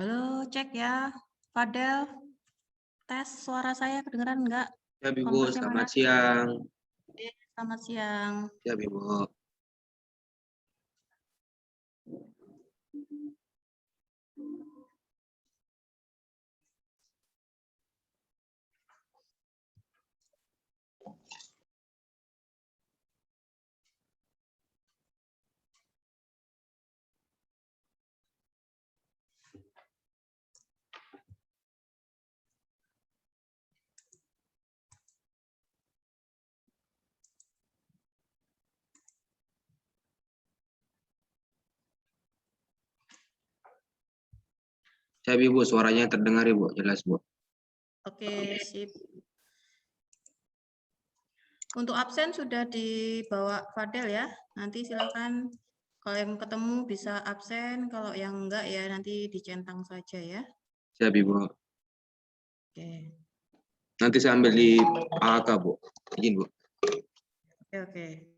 Halo, cek ya. Fadel, tes suara saya kedengeran enggak? Ya, Ibu, Kompresnya selamat mana? siang. Selamat siang. Ya, Ibu. Ya, Ibu, suaranya terdengar, Ibu. Jelas, Bu. Oke, sip. Untuk absen sudah dibawa Fadel ya. Nanti silakan kalau yang ketemu bisa absen, kalau yang enggak ya nanti dicentang saja ya. Ya, Ibu. Oke. Nanti saya ambil di AHK, Bu. Izin, Bu. Oke.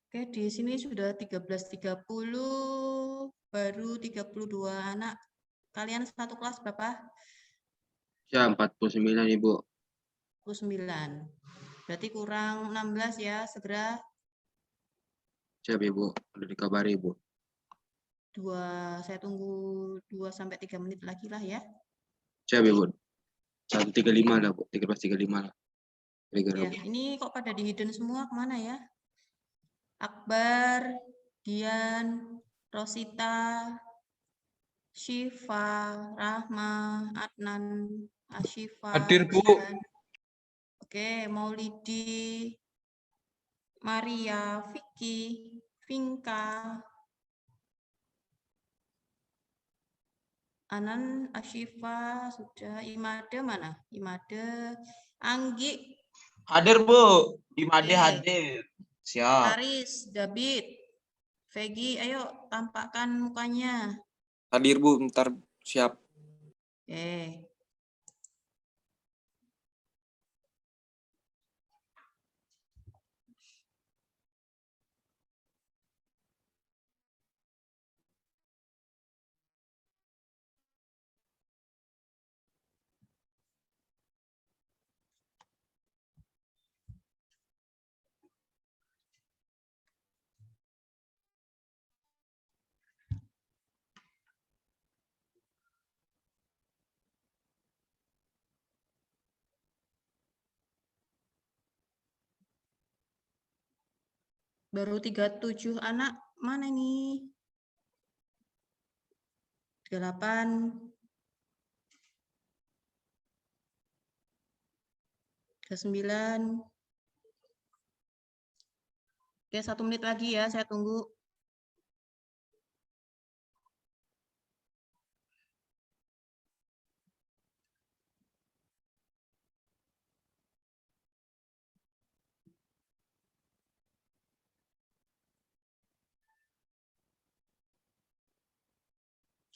Oke, di sini sudah 13.30, baru 32 anak. Kalian satu kelas berapa? Ya, 49, Ibu. 49. Berarti kurang 16 ya, segera Ya, Ibu. Udah dikabari, Ibu. saya tunggu 2 sampai 3 menit lagi lah ya. Ya, Ibu. 135 lah, Bu. 13.35 lah. Ya, ini kok pada di hidden semua kemana ya? Akbar, Dian, Rosita, Syifa, Rahma, Adnan, Asyifa, Hadir, Bu. Dian. Oke, Maulidi, Maria, Vicky, Vinka, Anan, Asyifa, sudah. Imade mana? Imade, Anggi. Hadir, Bu. Imade Oke. hadir. Siap. Aris, David, Vegi, ayo tampakkan mukanya. Hadir, Bu. Bentar. Siap. Oke. Baru 37 anak. Mana ini? 38. 39. Oke, 1 menit lagi ya, saya tunggu.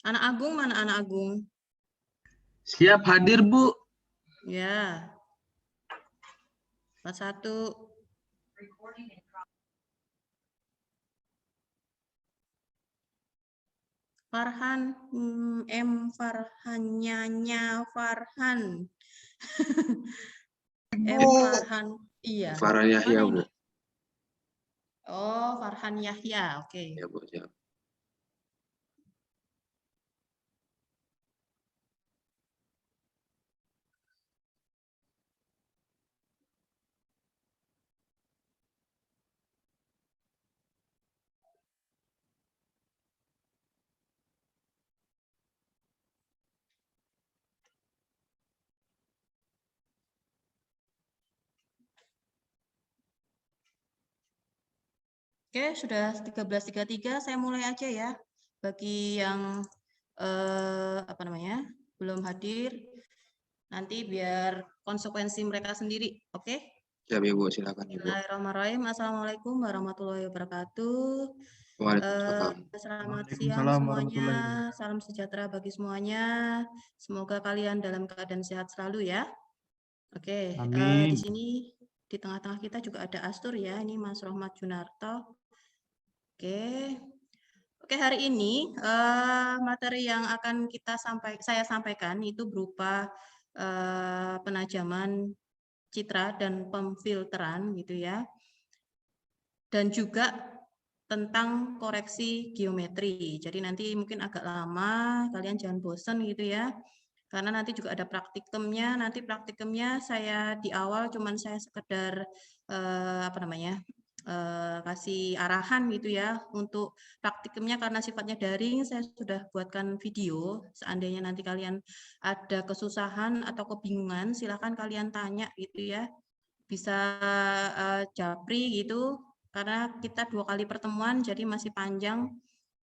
Anak Agung mana anak Agung? Siap hadir, Bu. Ya. 41. Farhan, Farhan, Nyanya Farhan. Farhan, iya. Farhan Yahya, Mana Bu. ini? Oh, Farhan Yahya, oke. Ya, Bu. Siap. Oke, sudah 13.33, saya mulai aja ya. Bagi yang apa namanya belum hadir, nanti biar konsekuensi mereka sendiri, oke? Siap, Ibu. Silakan, Ibu. Bismillahirrahmanirrahim. Assalamualaikum warahmatullahi wabarakatuh. Waalaikumsalam. Selamat siang Waalaikumsalam semuanya. warahmatullahi Salam sejahtera bagi semuanya. Semoga kalian dalam keadaan sehat selalu ya. Oke, di Amin. sini di tengah-tengah kita juga ada Astur ya. Ini Mas Rohmat Junarto. Oke, hari ini materi yang akan saya sampaikan itu berupa penajaman citra dan pemfilteran gitu ya. Dan juga tentang koreksi geometri. Jadi nanti mungkin agak lama, kalian jangan bosan gitu ya. Karena nanti juga ada praktikumnya. Nanti praktikumnya saya di awal cuman saya sekedar apa namanya? Kasih arahan gitu ya untuk praktikumnya, karena sifatnya daring saya sudah buatkan video. Seandainya nanti kalian ada kesusahan atau kebingungan, silakan kalian tanya gitu ya, bisa japri gitu, karena kita 2 kali pertemuan jadi masih panjang.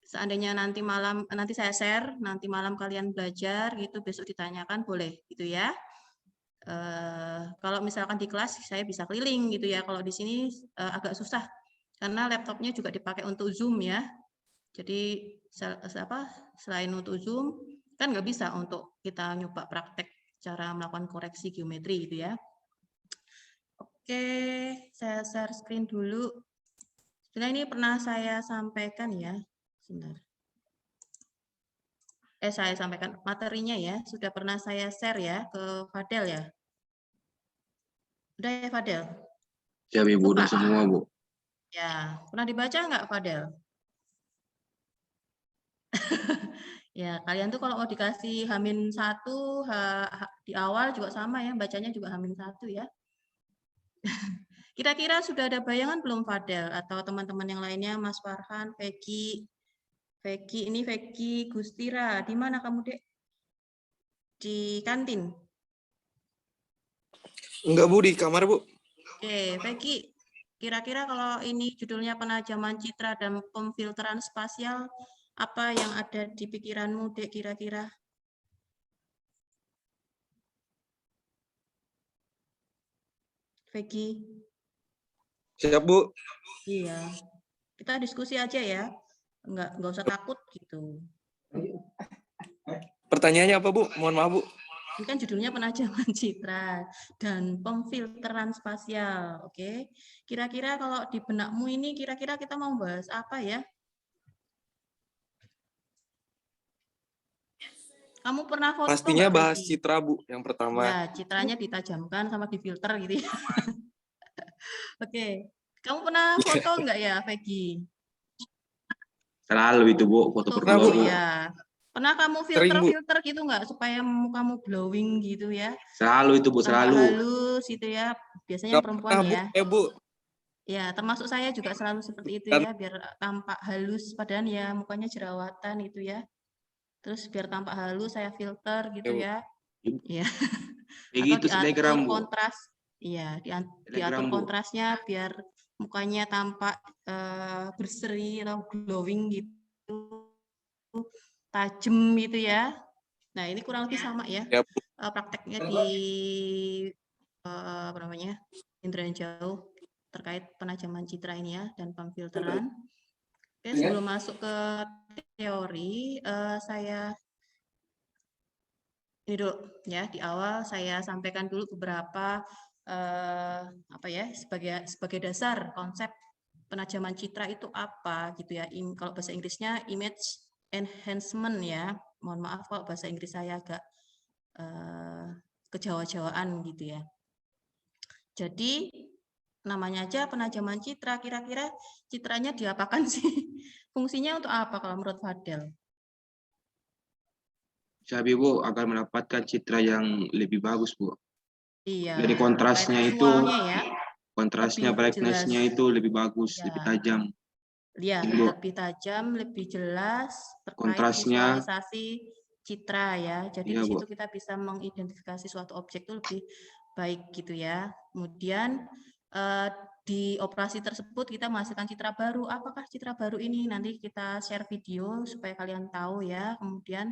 Seandainya nanti malam, nanti saya share, nanti malam kalian belajar gitu, besok ditanyakan boleh gitu ya. Kalau misalkan di kelas saya bisa keliling gitu ya, kalau di sini agak susah karena laptopnya juga dipakai untuk Zoom ya. Jadi selain untuk Zoom kan nggak bisa untuk kita nyoba praktek cara melakukan koreksi geometri gitu ya. Oke, saya share screen dulu. Sebenarnya ini pernah saya sampaikan ya. Sebentar. Saya sampaikan materinya ya, sudah pernah saya share ya ke Fadel ya. Udah ya Fadel? Siap, Ibu. Lupa. Udah semua, Bu. Ya, pernah dibaca nggak Fadel? Ya, kalian tuh kalau mau dikasih H-1 di awal juga sama ya, bacanya juga H-1 ya. Kira-kira sudah ada bayangan belum Fadel atau teman-teman yang lainnya, Mas Farhan, Peggy, ini Peggy Gustira, di mana kamu Dek? Di kantin? Enggak, Bu, di kamar, Bu. Oke, Peggy, kira-kira kalau ini judulnya penajaman citra dan pemfilteran spasial, apa yang ada di pikiranmu Dek kira-kira? Peggy? Siap, Bu. Iya, kita diskusi aja ya, nggak usah takut gitu. Pertanyaannya apa, Bu? Mohon maaf, Bu. Ini kan judulnya penajaman citra dan pemfilteran spasial, oke? Kira-kira kalau di benakmu ini, kira-kira kita mau bahas apa ya? Kamu pernah foto Pastinya nggak, bahas Peggy? citra, Bu, yang pertama. Ya, citranya ditajamkan sama difilter gitu ya. Oke, kamu pernah foto nggak ya, Peggy? Selalu itu, Bu. Foto Foto-foto berdua, Bu. ya. Pernah kamu Sering, Bu. filter gitu nggak supaya kamu glowing gitu ya? Selalu itu, Bu. Tampak Selalu. halus gitu ya. Biasanya Nggak perempuan pernah, Bu. ya. Bu. Ya, termasuk saya juga selalu seperti itu Dan ya, biar tampak halus, padahal ya mukanya jerawatan itu ya. Terus biar tampak halus saya filter gitu Bu. ya. Iya. Kayak Atau gitu diatur Telegram, Bu. kontras. Iya, Telegram, diatur Bu. kontrasnya biar mukanya tampak berseri atau glowing gitu, tajam gitu ya. Nah, ini kurang lebih sama ya. Ya, Bu. Prakteknya di apa namanya? Indra jauh terkait penajaman citra ini ya dan pemfilteran. Oke, sebelum masuk ke teori, saya ini dulu ya, di awal saya sampaikan dulu beberapa apa ya, sebagai dasar konsep penajaman citra itu apa gitu ya. Kalau bahasa Inggrisnya image enhancement ya. Mohon maaf kalau bahasa Inggris saya agak kejawa-jawaan gitu ya. Jadi namanya aja penajaman citra, kira-kira citranya diapakan sih? Fungsinya untuk apa kalau menurut Fadel? Cabai Bu agar mendapatkan citra yang lebih bagus Bu. Iya. Jadi kontrasnya terkait itu, visualnya ya, kontrasnya, lebih brightness-nya jelas. itu lebih bagus, Ya. lebih tajam. Ya, Ini, Bu. lebih tajam, lebih jelas terkait Kontrasnya, visualisasi citra ya. Jadi iya, di Bu. situ kita bisa mengidentifikasi suatu objek itu lebih baik gitu ya. Kemudian di operasi tersebut kita menghasilkan citra baru. Apakah citra baru ini? Nanti kita share video supaya kalian tahu ya. Kemudian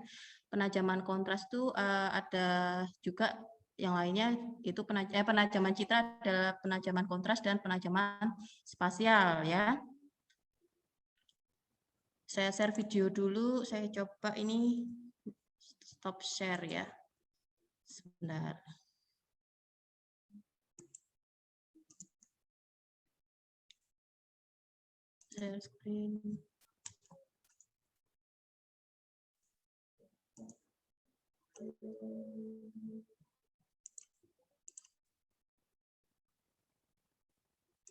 penajaman kontras itu ada juga yang lainnya, itu penajaman citra adalah penajaman kontras dan penajaman spasial ya. Saya share video dulu, saya coba ini stop share ya. Sebentar. Share screen.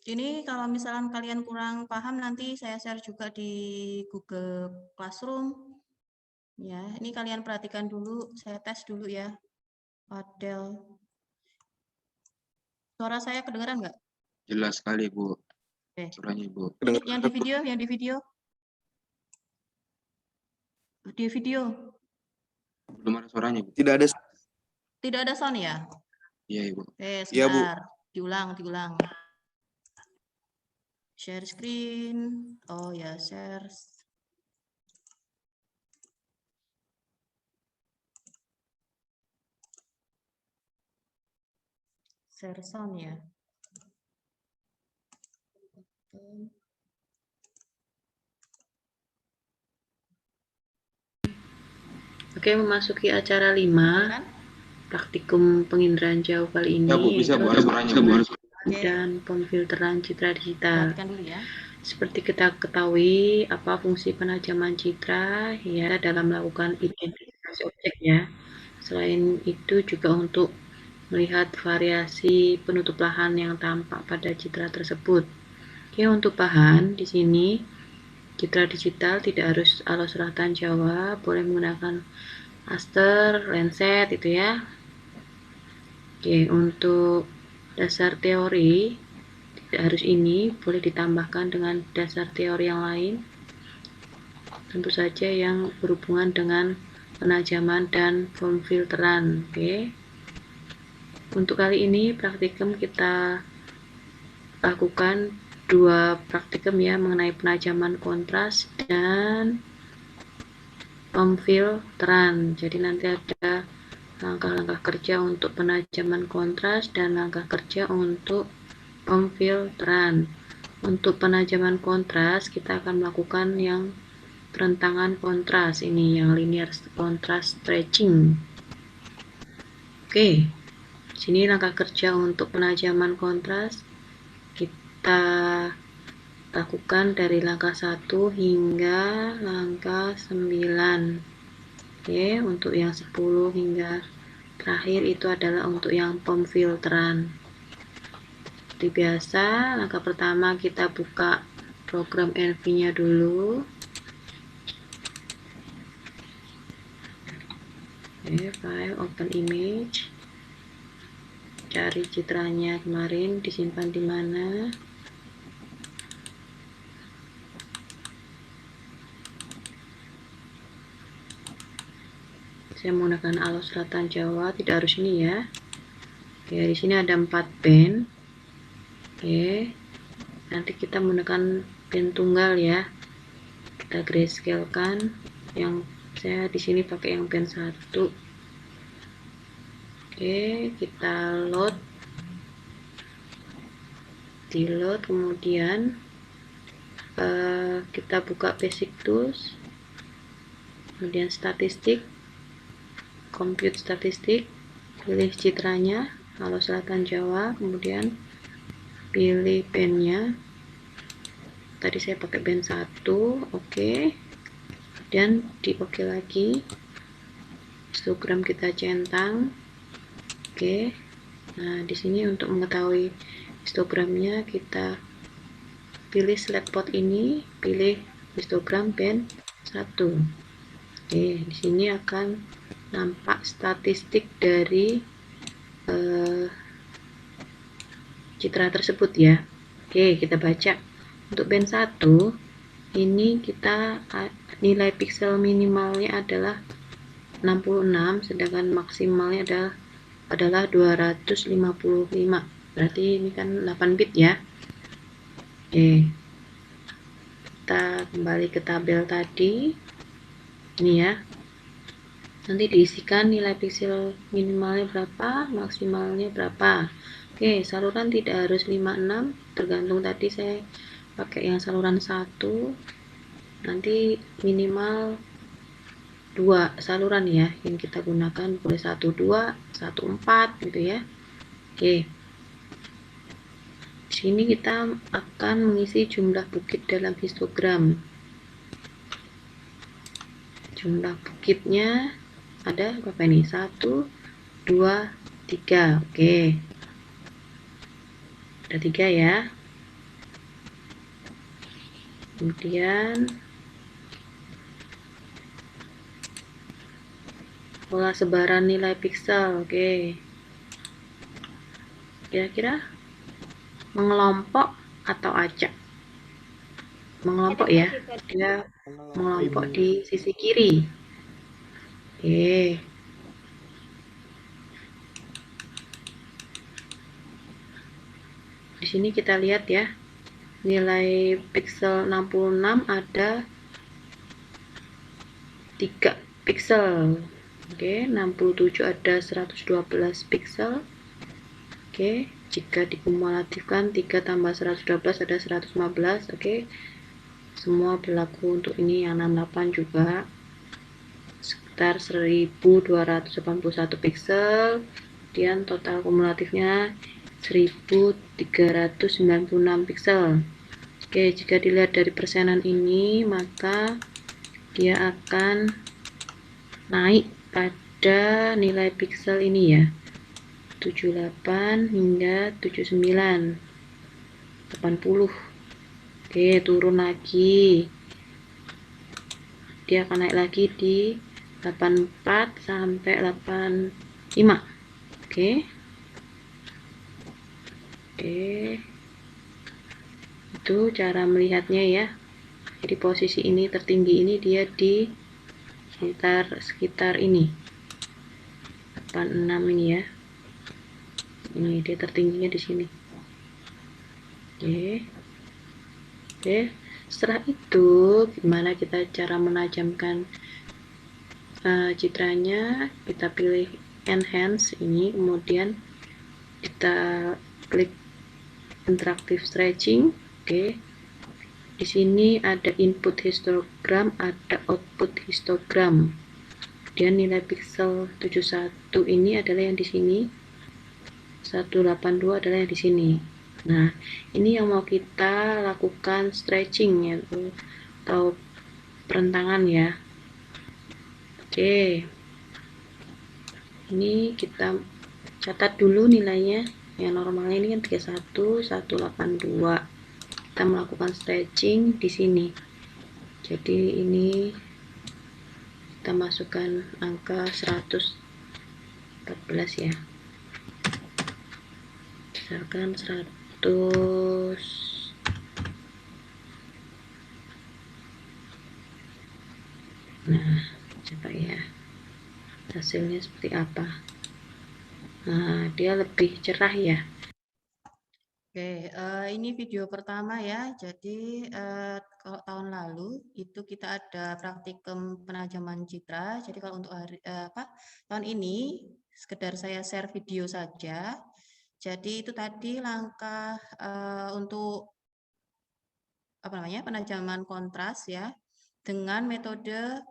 Ini kalau misalkan kalian kurang paham nanti saya share juga di Google Classroom. Ya, ini kalian perhatikan dulu, saya tes dulu ya. Fadel. Suara saya kedengaran nggak? Jelas sekali Bu. Oke. Suaranya Bu. Ini yang di video. Di video. Belum ada suaranya Bu. Tidak ada. Tidak ada sound ya? Iya Ibu. Oke, Iya, Bu. sebentar. Diulang. Share screen. Oh ya, share. Share sound ya. Oke, memasuki acara 5, praktikum penginderaan jauh kali ini. Ya Bu, bisa Bu, ada suaranya Bu. Dan pemfilteran citra digital. Perhatikan dulu ya. Seperti kita ketahui, apa fungsi penajaman citra ya dalam melakukan identifikasi objek ya. Selain itu juga untuk melihat variasi penutup lahan yang tampak pada citra tersebut. Oke, untuk bahan di sini citra digital tidak harus alus selatan Jawa, boleh menggunakan raster, lenset itu ya. Oke, untuk dasar teori tidak harus ini, boleh ditambahkan dengan dasar teori yang lain, tentu saja yang berhubungan dengan penajaman dan pemfilteran. Oke, untuk kali ini praktikum kita lakukan 2 praktikum ya, mengenai penajaman kontras dan pemfilteran. Jadi nanti ada langkah-langkah kerja untuk penajaman kontras dan langkah kerja untuk pemfilteran. Untuk penajaman kontras kita akan melakukan yang perentangan kontras, ini yang linear kontras stretching. Oke, sini langkah kerja untuk penajaman kontras kita lakukan dari langkah 1 hingga langkah 9. Oke, untuk yang 10 hingga terakhir itu adalah untuk yang pemfilteran. Seperti biasa, langkah pertama kita buka program Envy-nya dulu. Oke, file, open image. Cari citranya kemarin, disimpan di mana. Saya menggunakan alus selatan Jawa, tidak harus ini ya. Oke, di sini ada 4 pen. Oke, nanti kita menggunakan pen tunggal ya. Kita grayscale-kan. Yang saya di sini pakai yang pen 1. Oke, kita load. Di load, kemudian kita buka Basic Tools, kemudian Statistik, Compute Statistik, pilih citranya, Halo Selatan Jawa, kemudian pilih bandnya. Tadi saya pakai band 1, oke. Dan di oke lagi, histogram kita centang, oke. Nah, di sini untuk mengetahui histogramnya kita pilih slide pot ini, pilih histogram band 1. Oke, di sini akan nampak statistik dari citra tersebut ya. Oke, kita baca. Untuk band 1, ini kita nilai pixel minimalnya adalah 66, sedangkan maksimalnya adalah 255. Berarti ini kan 8 bit ya. Oke. Kita kembali ke tabel tadi. Ini ya. Nanti diisikan nilai pixel minimalnya berapa, maksimalnya berapa. Oke, saluran tidak harus 56, tergantung tadi saya pakai yang saluran 1. Nanti minimal 2 saluran ya yang kita gunakan, boleh 1 2, 1 4 gitu ya. Oke. Di sini kita akan mengisi jumlah bukit dalam histogram. Jumlah bukitnya ada berapa ini? 1, 2, 3. Oke. Ada 3 ya. Kemudian pola sebaran nilai pixel. Oke. Kira-kira mengelompok atau acak? Mengelompok ya. Dia mengelompok di sisi kiri. Oke. Di sini kita lihat ya. Nilai pixel 66 ada 3 pixel. Oke, 67 ada 112 pixel. Oke, jika dikumulatifkan 3 tambah 112 ada 115. Oke. Semua berlaku untuk ini, yang 68 juga sekitar 1281 pixel. Kemudian total kumulatifnya 1396 pixel. Oke, jika dilihat dari persenan ini, maka dia akan naik pada nilai pixel ini ya, 78 hingga 79, 80. Oke, turun lagi, dia akan naik lagi di 84 sampai 85. Oke. Itu cara melihatnya ya. Jadi posisi ini tertinggi ini dia di sekitar ini 86 ini ya. Ini dia tertingginya di sini. Oke. Setelah itu gimana kita cara menajamkan citranya? Kita pilih enhance ini, kemudian kita klik interactive stretching. Oke. Di sini ada input histogram, ada output histogram. Kemudian nilai pixel 71 ini adalah yang di sini. 182 adalah yang di sini. Nah, ini yang mau kita lakukan stretching ya, atau perentangan ya. Oke. Ini kita catat dulu nilainya. Yang normalnya ini kan 31, 182. Kita melakukan stretching di sini. Jadi ini kita masukkan angka 114 ya. Misalkan 100. Nah, coba ya. Hasilnya seperti apa? Nah, dia lebih cerah ya. Oke, ini video pertama ya. Jadi kalau tahun lalu itu kita ada praktikum penajaman citra. Jadi kalau untuk tahun ini sekedar saya share video saja. Jadi itu tadi langkah untuk penajaman kontras ya dengan metode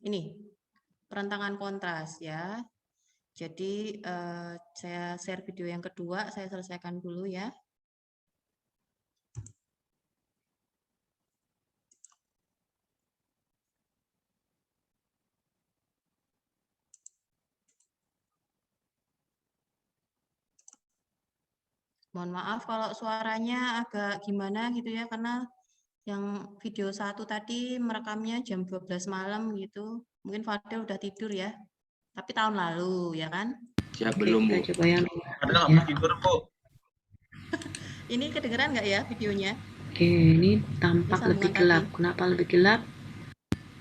ini perentangan kontras ya. Jadi saya share video yang kedua, saya selesaikan dulu ya. Mohon maaf kalau suaranya agak gimana gitu ya, karena yang video 1 tadi merekamnya jam 12 malam gitu. Mungkin Fadil udah tidur ya. Tapi tahun lalu ya kan? Siap Oke, belum, Bu? kita coba yang Padahal nggak mau tidur, Bu. Ini kedengeran nggak ya videonya? Oke, ini tampak Ini lebih sambungan gelap. tadi. Kenapa lebih gelap?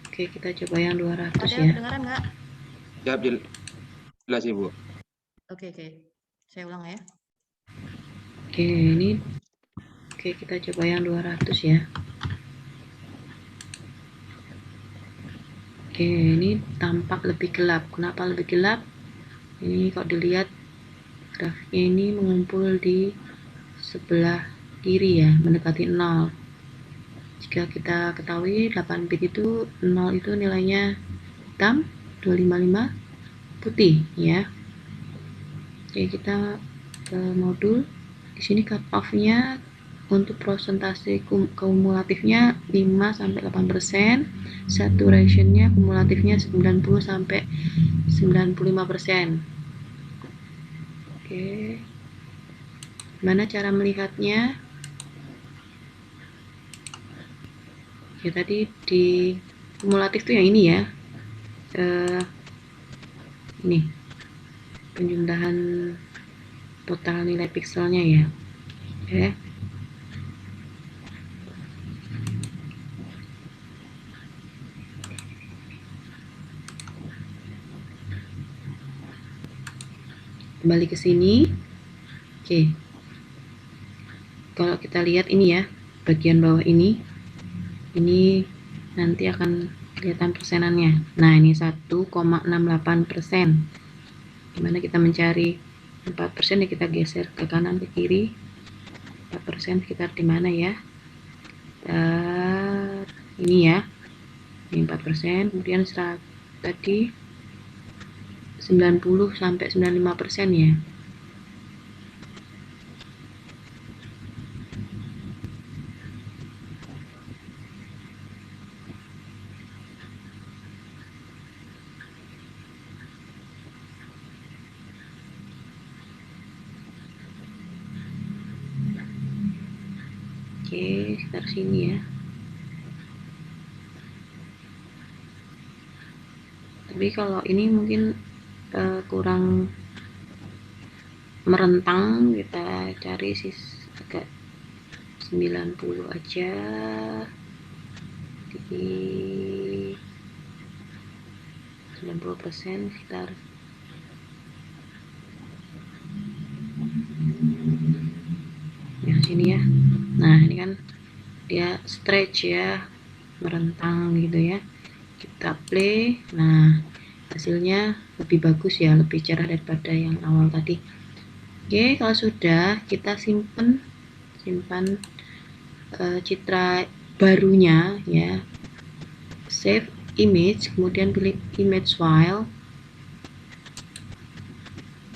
Oke, kita coba yang 200 Fadil ya. kedengeran nggak? Siap jelas, Ibu. Oke. Saya ulang ya. Oke, kita coba yang 200 ya. Oke, ini tampak lebih gelap. Kenapa lebih gelap? Ini kalau dilihat grafiknya ini mengumpul di sebelah kiri ya, mendekati 0. Jika kita ketahui 8 bit itu 0 itu nilainya hitam, 255 putih ya. Oke, kita ke modul. Di sini cut off-nya untuk persentase kumulatifnya 5-8%, saturation-nya kumulatifnya 90-95%. Oke, gimana cara melihatnya? Ya tadi di kumulatif tuh yang ini ya, ini penjumlahan total nilai pikselnya ya. Oke. Kembali ke sini. Oke. Kalau kita lihat ini ya, bagian bawah ini nanti akan kelihatan persenannya. Nah, ini 1,68%. Dimana kita mencari 4% ya, kita geser ke kanan ke kiri. 4% sekitar di mana ya? Ini ya. Ini 4%, kemudian tadi 90-95% ya. Oke, sekitar sini ya. Tapi kalau ini mungkin kurang merentang, kita cari agak 90 aja di 90% sekitar yang sini ya. Nah, ini kan dia stretch ya, merentang gitu ya. Kita play. Nah, hasilnya lebih bagus ya, lebih cerah daripada yang awal tadi. Oke, kalau sudah, kita simpan citra barunya ya. Save image, kemudian pilih image file.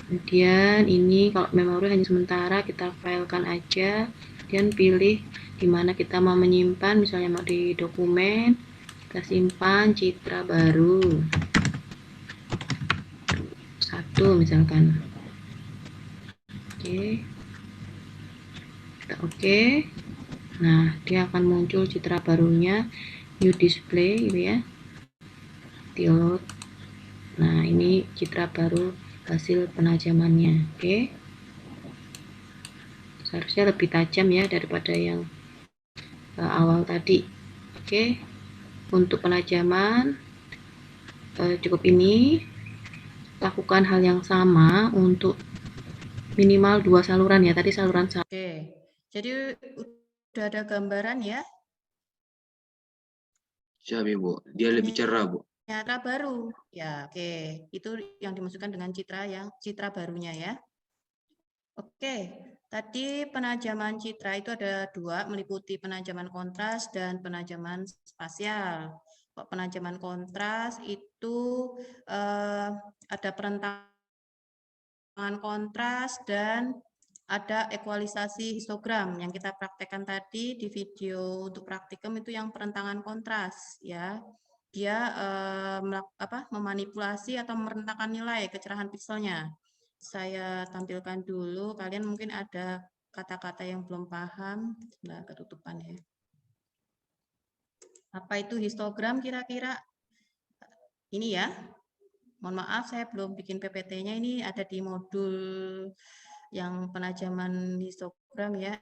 Kemudian ini kalau memori hanya sementara, kita filekan aja. Kemudian pilih di mana kita mau menyimpan, misalnya mau di dokumen, kita simpan citra baru 1 misalkan. Oke, kita oke. Nah, dia akan muncul citra barunya, new display gitu ya, download. Nah, ini citra baru hasil penajamannya. Oke, seharusnya lebih tajam ya daripada yang awal tadi. Oke, untuk penajaman cukup ini. Lakukan hal yang sama untuk minimal 2 saluran ya. Tadi saluran 1. Oke, jadi udah ada gambaran ya? Siap, Ibu. Dia lebih cerah, Bu. Citra baru. Ya, oke. Itu yang dimaksudkan dengan citra barunya ya. Oke. Tadi penajaman citra itu ada 2, meliputi penajaman kontras dan penajaman spasial. Kok penajaman kontras itu ada perentangan kontras dan ada ekualisasi histogram yang kita praktekkan tadi di video untuk praktikum itu yang perentangan kontras ya. Dia memanipulasi atau merentangkan nilai kecerahan pikselnya. Saya tampilkan dulu, kalian mungkin ada kata-kata yang belum paham. Sebentar, ketutupan ya. Apa itu histogram kira-kira? Ini ya. Mohon maaf, saya belum bikin PPT-nya. Ini ada di modul yang penajaman histogram ya.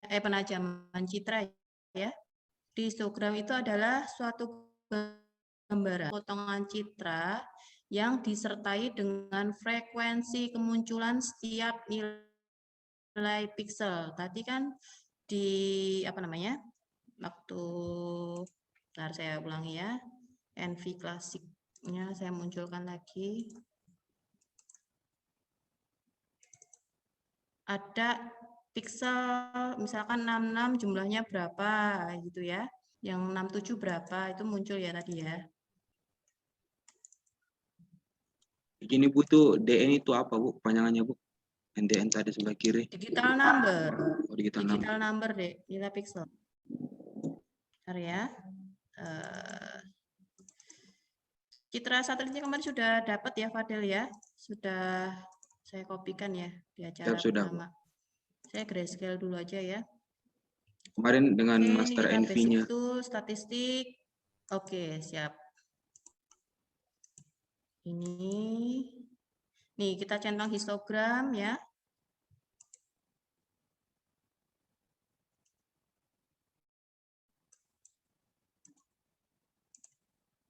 Penajaman citra ya. Di histogram itu adalah suatu gambaran potongan citra yang disertai dengan frekuensi kemunculan setiap nilai piksel. Tadi kan di waktu bentar saya ulangi ya. NV klasiknya saya munculkan lagi. Ada piksel misalkan 66 jumlahnya berapa gitu ya. Yang 67 berapa itu muncul ya tadi ya. Begini Bu, tuh DN itu apa Bu? Panjangannya Bu? NDN tadi sebelah kiri. Digital number. Oh, digital number deh, nilai piksel. Bentar ya. Citra satelitnya kemarin sudah dapat ya Fadel ya. Sudah saya kopikan ya di acara sudah, pertama. Saya grayscale dulu aja ya. Kemarin dengan master NV-nya. Itu statistik. Oke, siap. Ini. Nih, kita centang histogram ya.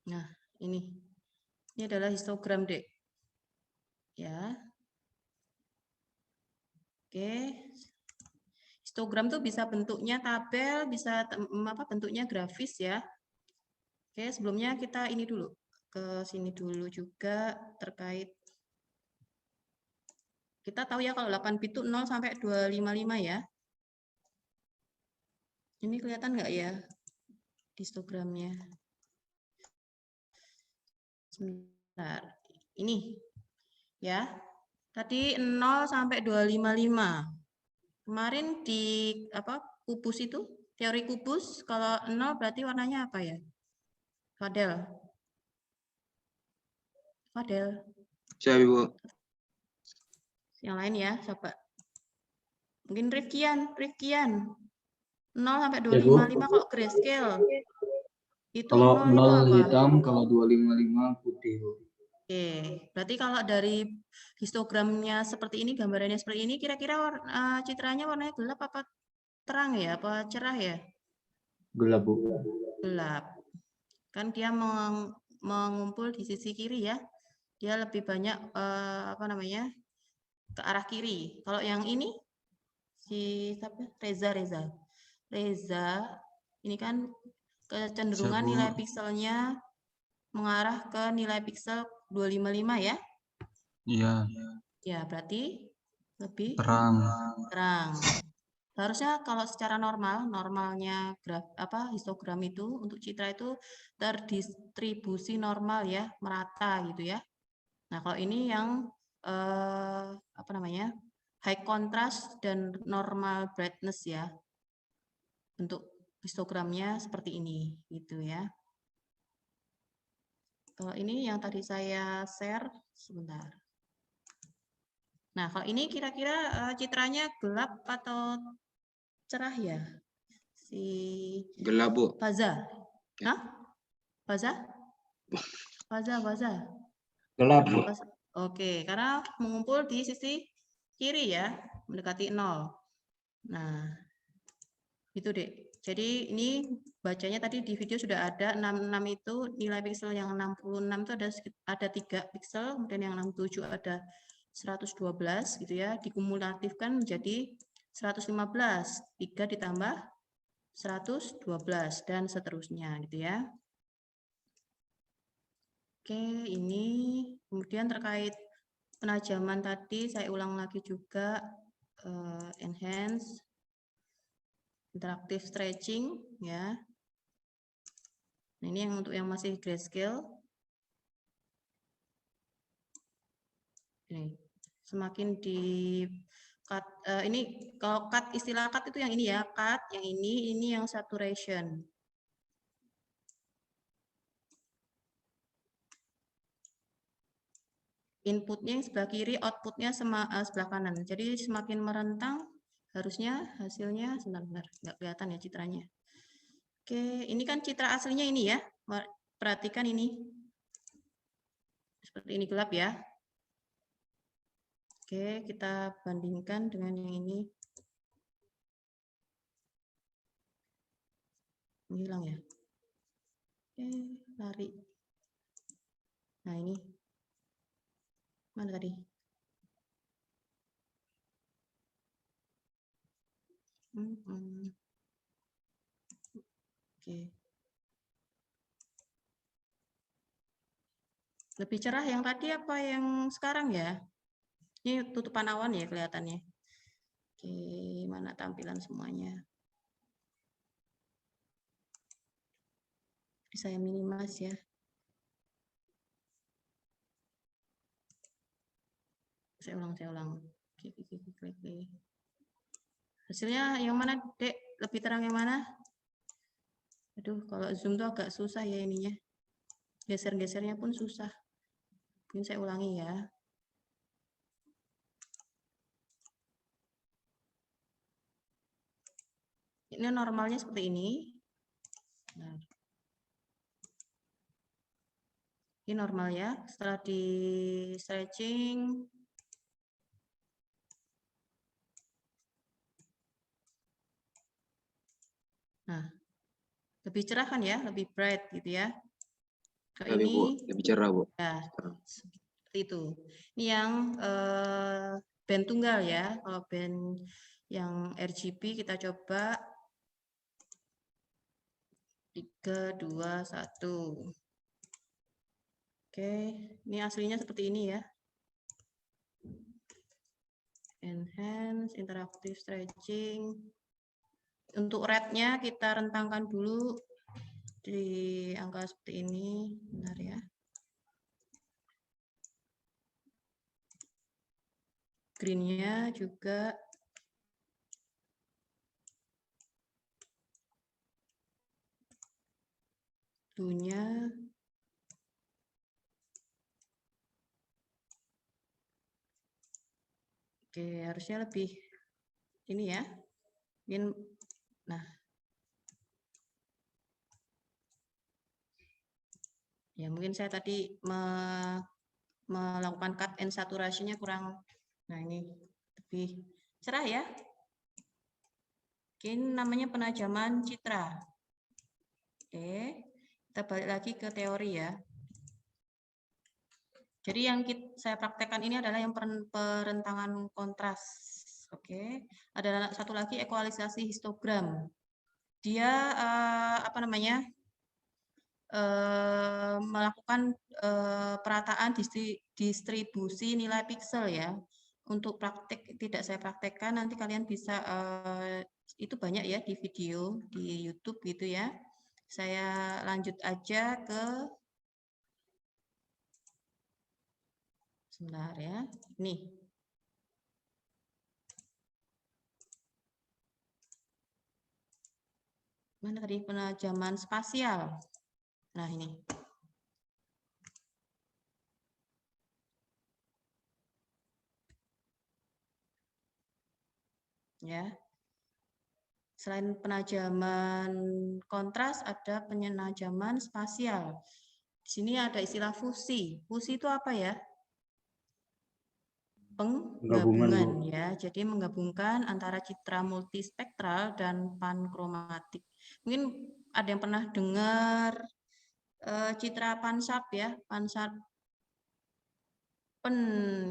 Nah, ini. Ini adalah histogram, Dek. Ya. Oke. Histogram tuh bisa bentuknya tabel, bisa bentuknya grafis ya. Oke, sebelumnya kita ini dulu. Ke sini dulu juga terkait. Kita tahu ya kalau 8 bit itu 0 sampai 255 ya. Ini kelihatan nggak ya histogramnya? Sebentar. Ini ya. Tadi 0 sampai 255. Kemarin di kubus itu, teori kubus kalau 0 berarti warnanya apa ya? Fadel. Siap, Ibu. Yang lain ya, coba. Mungkin Rifkian. 0 sampai 255 kalau grayscale. Itu kalau 0 itu apa? Hitam, kalau 255 putih, Bu. Oke, berarti kalau dari histogramnya seperti ini, gambarannya seperti ini, kira-kira citranya warnanya gelap apa terang ya, apa cerah ya? Gelap, Bu. Gelap. Kan dia mengumpul di sisi kiri ya. Dia lebih banyak ke arah kiri. Kalau yang ini si Reza ini kan kecenderungan nilai pikselnya mengarah ke nilai piksel 255 ya? Iya. Ya, berarti lebih Terang. Seharusnya kalau secara normalnya histogram itu untuk citra itu terdistribusi normal ya, merata gitu ya. Nah, kalau ini yang high contrast dan normal brightness ya. Untuk histogramnya seperti ini gitu ya. Kalau ini yang tadi saya share sebentar. Nah, kalau ini kira-kira citranya gelap atau cerah ya? Gelap, Bu. Faza. Hah? Faza? Gelap, Bu. Oke, karena mengumpul di sisi kiri ya, mendekati 0. Nah, itu deh. Jadi ini bacanya tadi di video sudah ada 66 itu nilai piksel yang 66 itu ada 3 piksel, kemudian yang 67 ada 112 gitu ya, dikumulatifkan menjadi 115, 3 ditambah 112 dan seterusnya gitu ya. Oke, ini kemudian terkait penajaman tadi saya ulang lagi juga enhance, interactive stretching ya. Nah, ini yang untuk yang masih grayscale. Ini semakin di cut, ini kalau cut, istilah cut itu yang ini ya, cut, yang ini yang saturation. Inputnya yang sebelah kiri, outputnya sebelah kanan. Jadi semakin merentang, harusnya hasilnya sebentar, nggak kelihatan ya citranya. Oke, ini kan citra aslinya ini ya. Perhatikan ini. Seperti ini gelap ya. Oke, kita bandingkan dengan yang ini. Ini hilang ya. Oke, lari. Nah, ini. Mana tadi? Oke. Lebih cerah yang tadi apa yang sekarang ya? Ini tutupan awan ya kelihatannya. Oke, mana tampilan semuanya? Saya minimas ya. Saya ulang. Oke. Hasilnya yang mana, Dek? Lebih terang yang mana? Aduh, kalau zoom tuh agak susah ya ininya. Geser-gesernya pun susah. Mungkin saya ulangi ya. Ini normalnya seperti ini. Nah. Ini normal ya. Setelah di stretching, nah, lebih cerah kan ya, lebih bright gitu ya. Kalau Lebih, ini Bu, lebih cerah, Bu. ya, seperti itu. Ini yang band tunggal ya. Kalau band yang RGB kita coba 3, 2, 1. Oke, ini aslinya seperti ini ya. Enhance, interactive stretching. Untuk red-nya kita rentangkan dulu di angka seperti ini. Benar ya. Green-nya juga blue-nya oke, harusnya lebih ini ya. Nah. Ya, mungkin saya tadi melakukan cut and saturation-nya kurang. Nah, ini lebih cerah ya. Mungkin namanya penajaman citra. Oke, kita balik lagi ke teori ya. Jadi yang saya praktekkan ini adalah yang perentangan kontras. Oke, ada satu lagi ekualisasi histogram. Dia apa namanya? Melakukan perataan distribusi nilai piksel ya. Untuk praktek tidak saya praktekkan, nanti kalian bisa itu banyak ya di video di YouTube gitu ya. Saya lanjut aja ke sebentar ya. Nih. Mana tadi penajaman spasial? Nah, ini. Ya. Selain penajaman kontras, ada penajaman spasial. Di sini ada istilah fusi. Fusi itu apa ya? Penggabungan ya. Jadi menggabungkan antara citra multispektral dan pankromatik. Mungkin ada yang pernah dengar citra pansap ya, pansap pen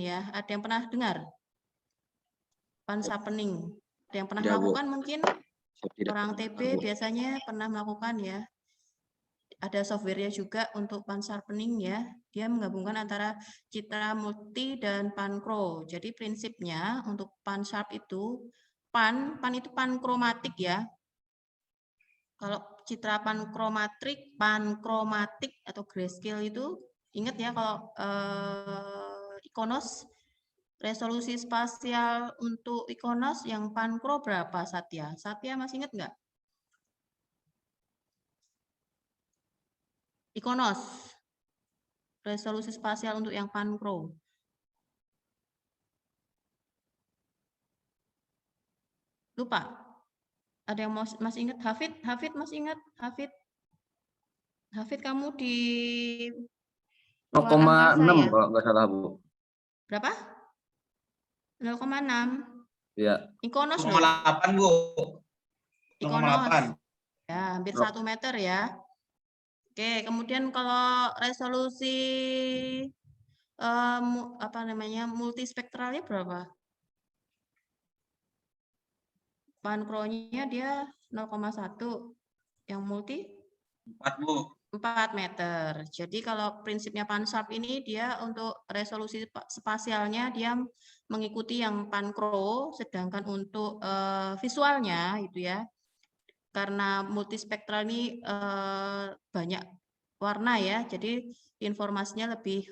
ya. Ada yang pernah dengar? Pansapening. Ada yang pernah Tidak, Bu. melakukan mungkin? Orang TB biasanya pernah melakukan ya. ada softwarenya juga untuk pan sharpening ya. Dia menggabungkan antara Citra Multi dan Pancro. Jadi prinsipnya untuk pan sharp itu pan itu pan kromatik ya. Kalau Citra pankromatik atau grayscale itu ingat ya kalau Iconos resolusi spasial untuk Iconos yang pankro berapa Satya? Satya masih ingat nggak? Iconos resolusi spasial untuk yang pankro. Lupa. Ada yang masih ingat? Hafid masih ingat? Hafid kamu di 0,6 ya? kalau nggak salah, Bu. Berapa? 0,6. Ya. Iconos 0,8, Bu. Iconos. Ya, hampir 1 meter ya. Oke, kemudian kalau resolusi multispektralnya berapa? Pankronya dia 0,1. Yang multi 4, Bu. 4 meter. Jadi kalau prinsipnya pan-sharp ini dia untuk resolusi spasialnya dia mengikuti yang pankro, sedangkan untuk visualnya itu ya, karena multispektral ini banyak warna ya, jadi informasinya lebih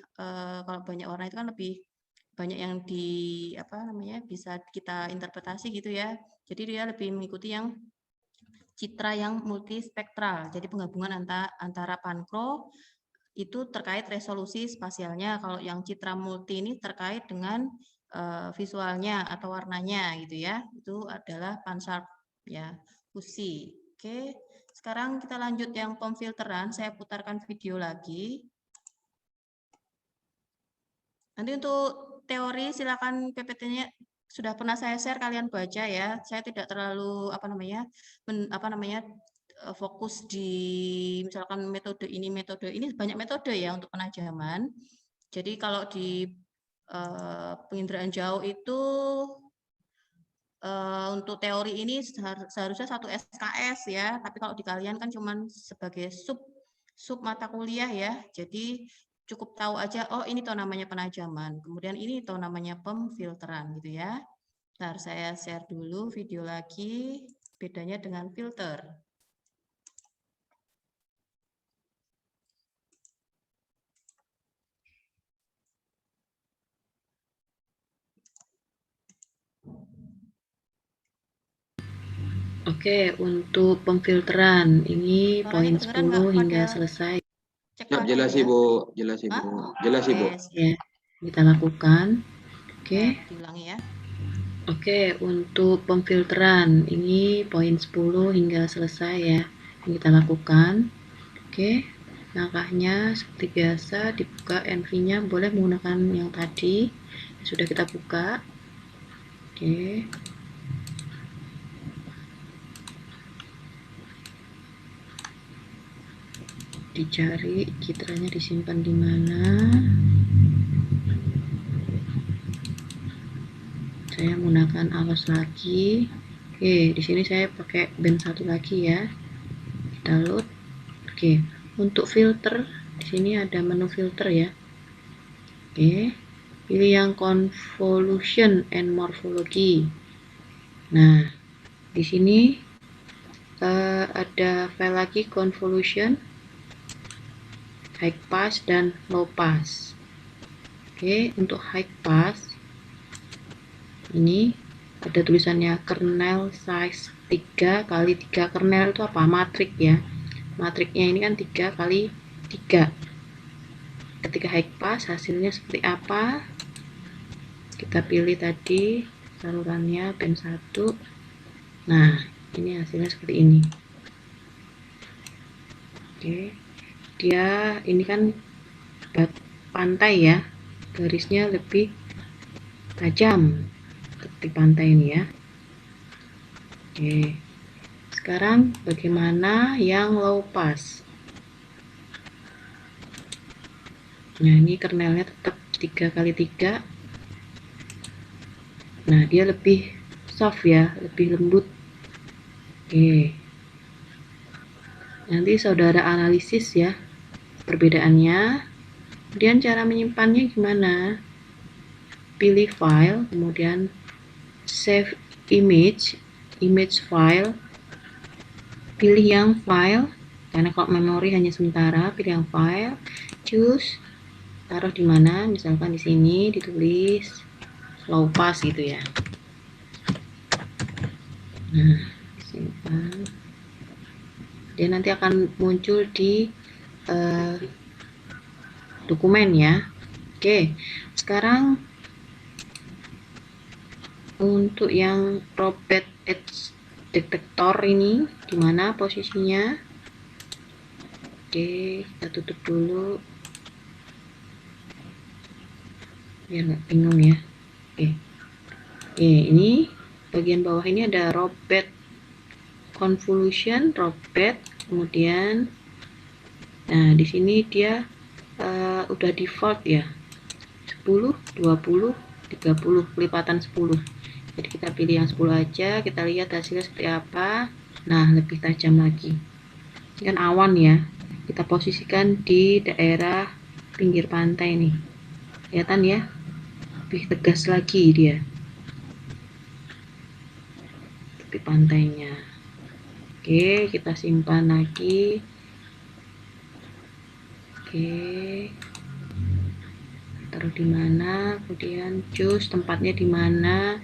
kalau banyak warna itu kan lebih banyak yang bisa kita interpretasi gitu ya. Jadi dia lebih mengikuti yang citra yang multispektral. Jadi penggabungan antara pankro itu terkait resolusi spasialnya. Kalau yang citra multi ini terkait dengan visualnya atau warnanya gitu ya. Itu adalah pan-sharp ya, fusi. Oke. Sekarang kita lanjut yang pemfilteran. Saya putarkan video lagi. Nanti untuk teori silakan PPT-nya sudah pernah saya share, kalian baca ya. Saya tidak terlalu fokus di misalkan metode ini banyak metode ya untuk penajaman. Jadi kalau di penginderaan jauh itu untuk teori ini seharusnya 1 SKS ya, tapi kalau di kalian kan cuman sebagai sub mata kuliah ya. Jadi cukup tahu aja, oh ini tahu namanya penajaman, kemudian ini tahu namanya pemfilteran gitu ya. Ntar saya share dulu video lagi, bedanya dengan filter. Oke, untuk pemfilteran ini poin 10 hingga selesai. Jelas Ibu, jelas Ibu. Jelas Ibu. Ya, kita lakukan. Oke. Diulangi ya. Oke, untuk pemfilteran ini poin 10 hingga selesai ya. Yang kita lakukan. Oke. Langkahnya seperti biasa, dibuka NV-nya, boleh menggunakan yang tadi sudah kita buka. Oke. Dicari citranya disimpan di mana. Saya menggunakan alos lagi. Oke, di sini saya pakai band 1 lagi ya. Kita load. Oke, untuk filter di sini ada menu filter ya. Oke, pilih yang convolution and morphology. Nah, di sini ada file lagi convolution, high pass dan low pass. Oke, untuk high pass ini ada tulisannya kernel size 3 kali 3. Kernel itu apa? Matrik ya. Matriknya ini kan 3 kali 3. Ketika high pass hasilnya seperti apa? Kita pilih tadi salurannya band 1. Nah, ini hasilnya seperti ini. Oke. Dia ini kan pantai ya, garisnya lebih tajam di pantai ini ya. Oke, sekarang bagaimana yang low pass? Nah, ini kernelnya tetap 3 kali 3. Nah, dia lebih soft ya, lebih lembut. Oke, Nanti saudara analisis ya perbedaannya. Kemudian cara menyimpannya gimana? Pilih file, kemudian save image, image file. Pilih yang file, karena kalau memori hanya sementara, pilih yang file. Choose, taruh di mana? Misalkan di sini ditulis low pass gitu ya. Nah, simpan. Dia nanti akan muncul di dokumen ya. Oke, sekarang untuk yang robot edge detector ini di mana posisinya? Oke, kita tutup dulu biar nggak bingung ya. Oke, ini bagian bawah ini ada robot convolution, robot, kemudian nah di sini dia udah default ya 10, 20, 30, kelipatan 10. Jadi kita pilih yang 10 aja, kita lihat hasilnya seperti apa. Nah, lebih tajam lagi. Ini kan awan ya. Kita posisikan di daerah pinggir pantai nih. Kelihatan ya? Lebih tegas lagi dia. Tepi pantainya. Oke, kita simpan lagi. Oke. Taruh di mana? Kemudian choose tempatnya di mana?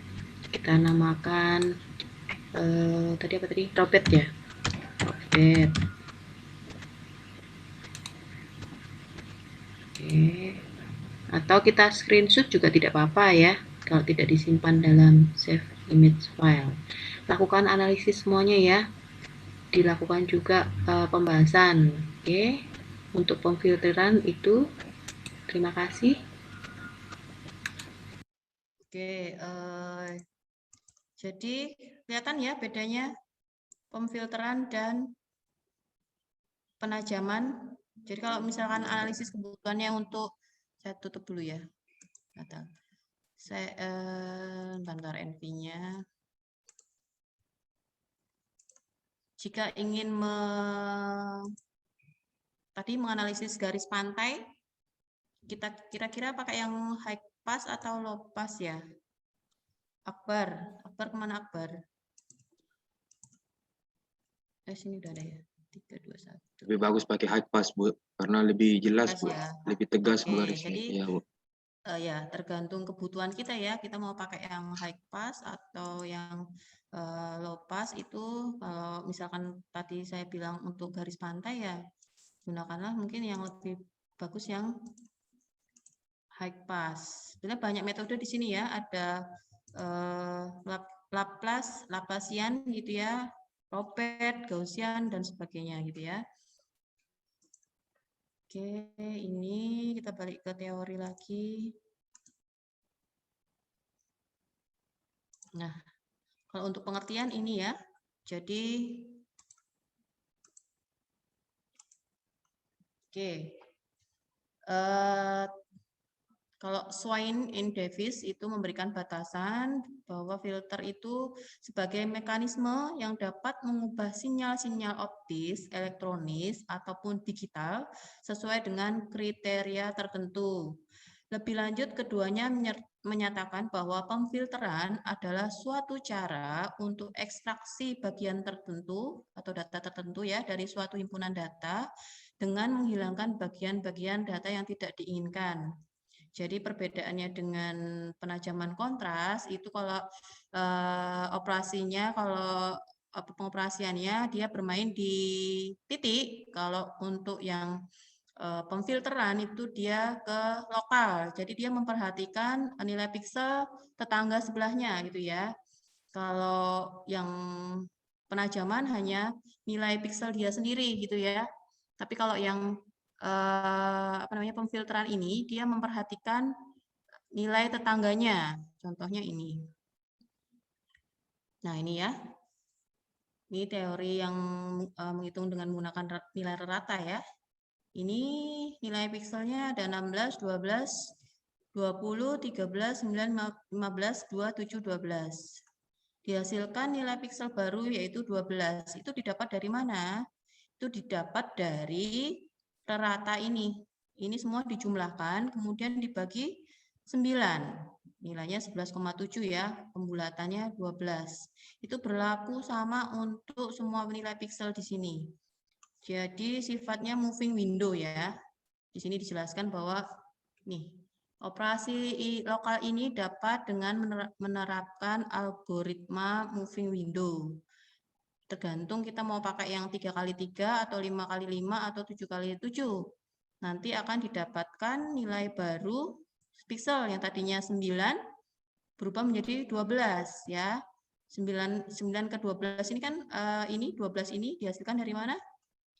Kita namakan tadi apa tadi? Robot ya. Robot. Oke. Atau kita screenshot juga tidak apa-apa ya, kalau tidak disimpan dalam save image file. Lakukan analisis semuanya ya. Dilakukan juga pembahasan. Oke. Untuk pemfilteran itu terima kasih. Oke, jadi kelihatan ya bedanya pemfilteran dan penajaman. Jadi kalau misalkan analisis kebutuhannya untuk, saya tutup dulu ya. Saya bentar NV-nya. Jika ingin tadi menganalisis garis pantai, kita kira-kira pakai yang high pass atau low pass ya? Akbar kemana Akbar? Sini udah ada ya. 3, 2, 1. Lebih bagus pakai high pass, Bu, karena lebih jelas, Bu. Ya. Lebih tegas Oke, garisnya. jadi Ya, Bu. Ya tergantung kebutuhan kita ya. Kita mau pakai yang high pass atau yang low pass itu. Kalau misalkan tadi saya bilang untuk garis pantai ya, gunakanlah mungkin yang lebih bagus yang high pass. Sebenarnya banyak metode di sini ya. Ada Laplacian gitu ya, Robert, Gaussian dan sebagainya gitu ya. Oke, ini kita balik ke teori lagi. Nah, kalau untuk pengertian ini ya, jadi oke, kalau Swain in Davis itu memberikan batasan bahwa filter itu sebagai mekanisme yang dapat mengubah sinyal-sinyal optis, elektronis, ataupun digital sesuai dengan kriteria tertentu. Lebih lanjut, keduanya menyatakan bahwa pemfilteran adalah suatu cara untuk ekstraksi bagian tertentu atau data tertentu ya dari suatu himpunan data dengan menghilangkan bagian-bagian data yang tidak diinginkan. Jadi perbedaannya dengan penajaman kontras itu kalau operasinya, kalau pengoperasiannya dia bermain di titik, kalau untuk yang pemfilteran itu dia ke lokal. Jadi dia memperhatikan nilai piksel tetangga sebelahnya gitu ya. Kalau yang penajaman hanya nilai piksel dia sendiri gitu ya. Tapi kalau yang pemfilteran ini dia memperhatikan nilai tetangganya. Contohnya ini. Nah, ini ya. Ini teori yang menghitung dengan menggunakan nilai rata ya. Ini nilai pikselnya ada 16, 12, 20, 13, 9, 15, 2, 7, 12. Dihasilkan nilai piksel baru yaitu 12. Itu didapat dari mana? itu didapat dari rata ini. Ini semua dijumlahkan, kemudian dibagi 9. Nilainya 11,7 ya, pembulatannya 12. Itu berlaku sama untuk semua nilai piksel di sini. Jadi sifatnya moving window ya. Di sini dijelaskan bahwa nih, operasi lokal ini dapat dengan menerapkan algoritma moving window. Tergantung kita mau pakai yang 3x3 atau 5x5 atau 7x7. Nanti akan didapatkan nilai baru piksel yang tadinya 9 berubah menjadi 12 ya. 9 ke 12 ini kan ini 12 ini dihasilkan dari mana?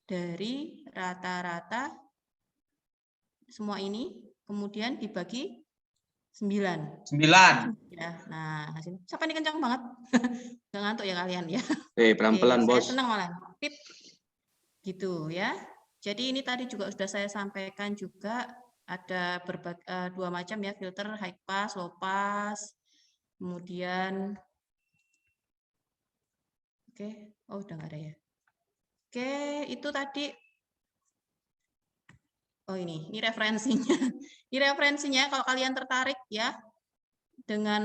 Dari rata-rata semua ini kemudian dibagi 9. 9. Ya. Nah, siapa ini kencang banget? Nggak ngantuk ya kalian ya. Pelan-pelan, Oke, Bos. saya senang malah. Pip. Gitu ya. Jadi ini tadi juga sudah saya sampaikan juga ada dua macam ya, filter high pass, low pass. Kemudian oke, oh udah nggak ada ya. Oke, itu tadi. Oh ini referensinya. Ini referensinya kalau kalian tertarik ya dengan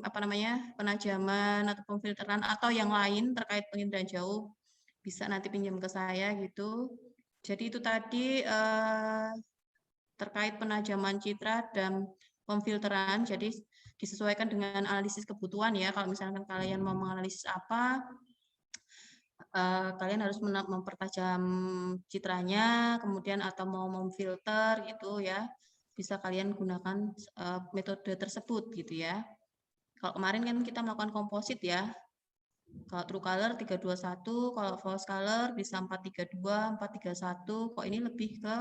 apa namanya penajaman atau pemfilteran atau yang lain terkait penginderaan jauh, bisa nanti pinjam ke saya gitu. Jadi itu tadi terkait penajaman citra dan pemfilteran. Jadi disesuaikan dengan analisis kebutuhan ya. Kalau misalkan kalian mau menganalisis apa, kalian harus mempertajam citranya, kemudian atau mau memfilter gitu ya. Bisa kalian gunakan metode tersebut gitu ya. Kalau kemarin kan kita melakukan komposit ya. Kalau true color 321, kalau false color bisa 432, 431. Kok ini lebih ke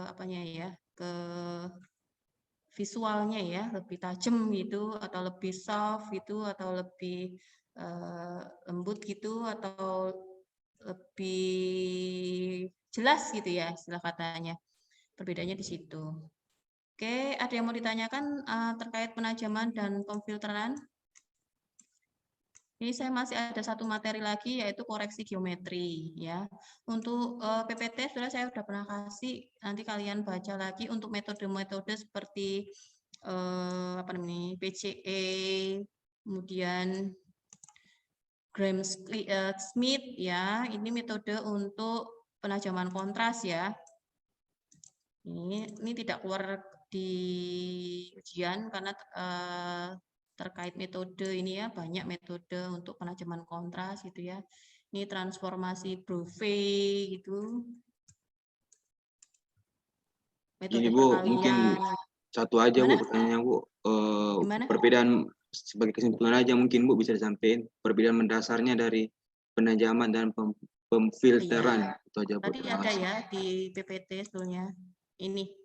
apanya ya? Ke visualnya ya, lebih tajam gitu atau lebih soft gitu atau lebih lembut gitu atau lebih jelas gitu ya istilah katanya. Perbedaannya di situ. Oke, ada yang mau ditanyakan terkait penajaman dan pemfilteran? Ini saya masih ada satu materi lagi yaitu koreksi geometri ya. Untuk PPT saya sudah pernah kasih, nanti kalian baca lagi untuk metode-metode seperti apa namanya PCA, kemudian Gram-Schmidt ya. Ini metode untuk penajaman kontras ya. Ini tidak keluar di ujian karena terkait metode ini ya, banyak metode untuk penajaman kontras gitu ya. Ini transformasi Brovey gitu. Metode Ini Bu, perkalian. mungkin satu aja Gimana? Bu pertanyaannya Bu. Gimana? Perbedaan sebagai kesimpulan aja mungkin Bu bisa disampaikan perbedaan mendasarnya dari penajaman dan pemfilteran. Iya. Itu aja Bu. Tadi Terima ada kasih. ya di PPT sebetulnya. Ini.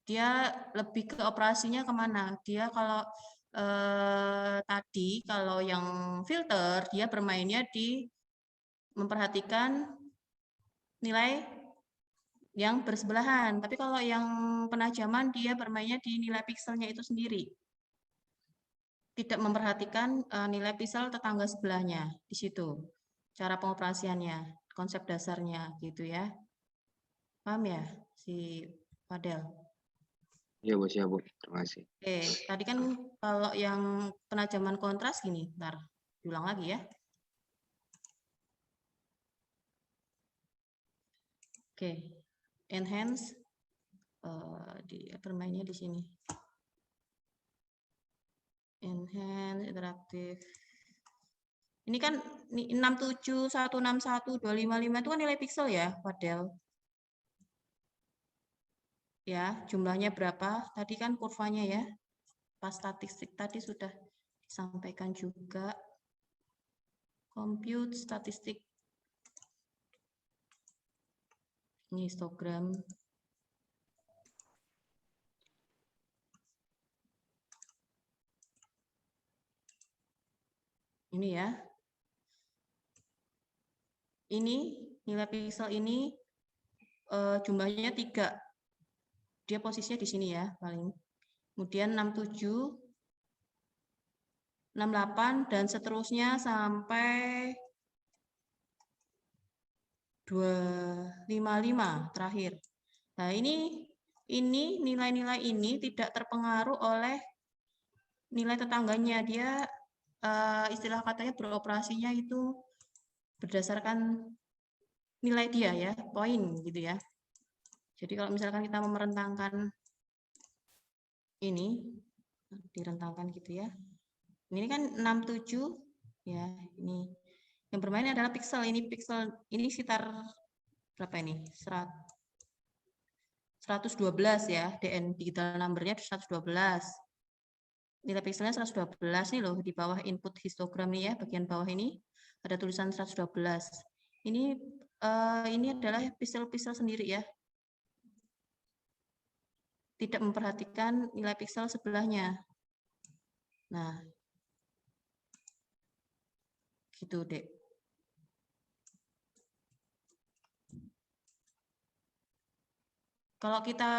Dia lebih ke operasinya kemana? Dia kalau tadi kalau yang filter dia bermainnya di memperhatikan nilai yang bersebelahan. Tapi kalau yang penajaman dia bermainnya di nilai pikselnya itu sendiri. Tidak memperhatikan nilai piksel tetangga sebelahnya di situ. Cara pengoperasiannya, konsep dasarnya gitu ya. Paham ya si Fadel? Iya Bu, siap Bu. Terima kasih. Oke, tadi kan kalau yang penajaman kontras gini, ntar diulang lagi ya. Oke, enhance bermainnya di sini. Enhance interaktif. Ini kan 67, 161, 255 itu kan nilai piksel ya, Fadel. Ya, jumlahnya berapa? Tadi kan kurvanya ya. Pas statistik tadi sudah disampaikan juga. Compute statistik. Ini histogram. Ini ya. Ini nilai piksel ini jumlahnya 3. Dia posisinya di sini ya paling. Kemudian 67, 68 dan seterusnya sampai 255 terakhir. Nah, ini nilai-nilai ini tidak terpengaruh oleh nilai tetangganya. Dia istilah katanya beroperasinya itu berdasarkan nilai dia ya, poin gitu ya. Jadi kalau misalkan kita memerentangkan ini, direntangkan gitu ya. Ini kan 67 ya, ini yang bermain adalah pixel. Ini pixel ini sekitar berapa ini? 112 ya, DN digital number-nya 112. Nilai pixelnya 112 nih loh, di bawah input histogram nih ya, bagian bawah ini ada tulisan 112. Ini adalah pixel-pixel sendiri ya. Tidak memperhatikan nilai pixel sebelahnya. Nah, gitu, Dek. Kalau kita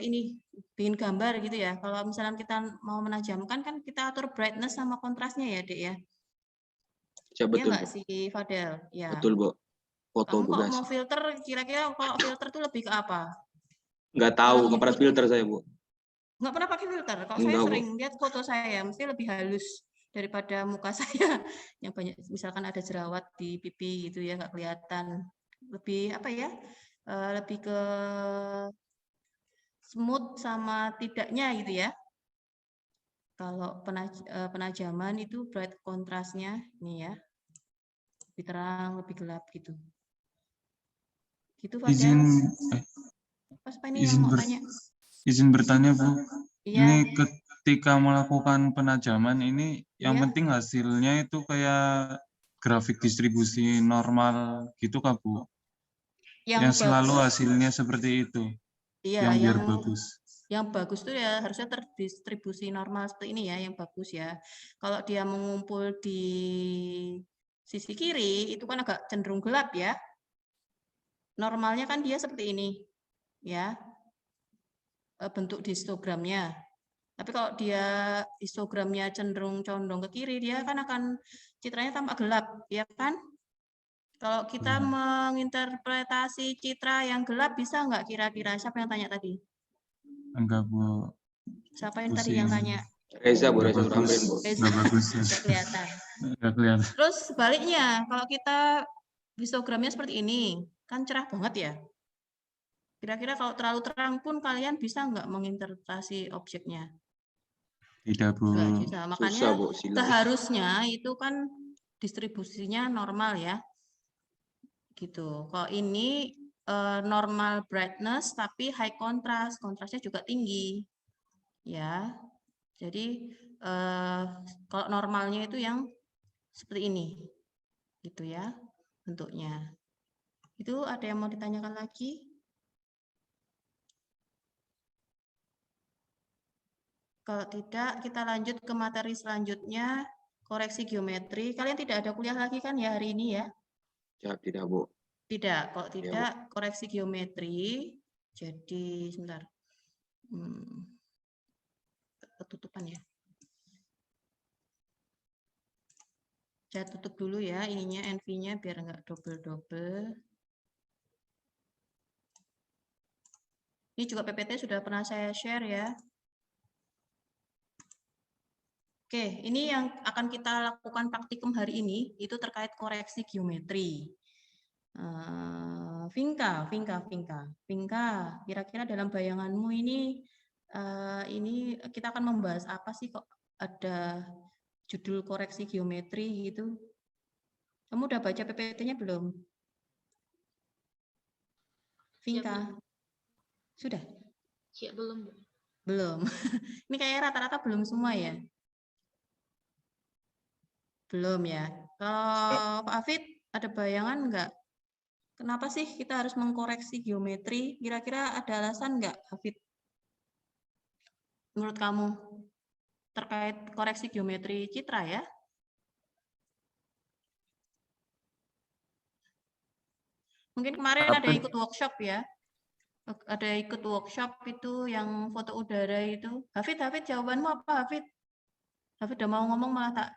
ini bikin gambar gitu ya, kalau misalnya kita mau menajamkan kan kita atur brightness sama kontrasnya ya, Dek ya. Siap, Iya betul, nggak Bu. sih, Fadel? Ya. Betul, Bu. Foto Kamu kok bebas. mau filter, kira-kira kalau filter tuh lebih ke apa? Nggak tahu, Kalau nggak pernah input- filter saya, Bu. Nggak pernah pakai filter. Kalau saya Enggak, Bu. sering lihat foto saya, mesti lebih halus daripada muka saya yang banyak, misalkan ada jerawat di pipi gitu ya, nggak kelihatan. Lebih apa ya? Lebih ke smooth sama tidaknya gitu ya. Kalau penajaman itu bright kontrasnya ini ya, lebih terang, lebih gelap gitu. Gitu Fadel. Izin bertanya, Bu. Iya. Ini ketika melakukan penajaman ini, yang Iya. penting hasilnya itu kayak grafik distribusi normal gitu, Kak, Bu? Yang selalu hasilnya seperti itu, iya, yang biar bagus. Yang bagus tuh ya harusnya terdistribusi normal seperti ini ya, yang bagus ya. Kalau dia mengumpul di sisi kiri, itu kan agak cenderung gelap ya. Normalnya kan dia seperti ini, ya. Bentuk histogramnya. Tapi kalau dia histogramnya cenderung condong ke kiri, dia kan akan citranya tampak gelap, ya kan? Kalau kita menginterpretasi citra yang gelap, bisa nggak kira-kira? Siapa yang tanya tadi? Enggak, Bu. Siapa yang tadi yang tanya? Reza, Bu. Enggak Reza bagus. Bu. Enggak bagus. Nggak kelihatan. Enggak kelihatan. Terus sebaliknya, kalau kita histogramnya seperti ini, kan cerah banget ya. Kira-kira kalau terlalu terang pun kalian bisa nggak menginterpretasi objeknya? Tidak, Bu. Nggak bisa. Makanya Susah, Bu. seharusnya itu kan distribusinya normal ya. Gitu. Kalau ini normal brightness tapi high contrast, kontrasnya juga tinggi. Ya. Jadi kalau normalnya itu yang seperti ini. Gitu ya bentuknya. Itu ada yang mau ditanyakan lagi? Kalau tidak, kita lanjut ke materi selanjutnya, koreksi geometri. Kalian tidak ada kuliah lagi kan ya hari ini ya? Siap, tidak, Bu. Tidak, kalau Ya, tidak koreksi geometri. Jadi sebentar. Ketutupan ya. Saya tutup dulu ya ininya, NV-nya biar nggak double-double. Ini juga PPT sudah pernah saya share ya. Oke, ini yang akan kita lakukan praktikum hari ini, itu terkait koreksi geometri. Vinka, kira-kira dalam bayanganmu ini kita akan membahas apa sih kok ada judul koreksi geometri gitu? Kamu udah baca PPT-nya belum? Vinka? Sudah? Ya, belum. Belum. Ini kayak rata-rata belum semua ya? Belum ya. Kalau Pak Hafid ada bayangan nggak? Kenapa sih kita harus mengkoreksi geometri? Kira-kira ada alasan nggak, Hafid? Menurut kamu terkait koreksi geometri citra ya? Mungkin kemarin ada ikut workshop ya? Ada ikut workshop itu yang foto udara itu. Hafid, jawabanmu apa, Hafid? Hafid udah mau ngomong malah tak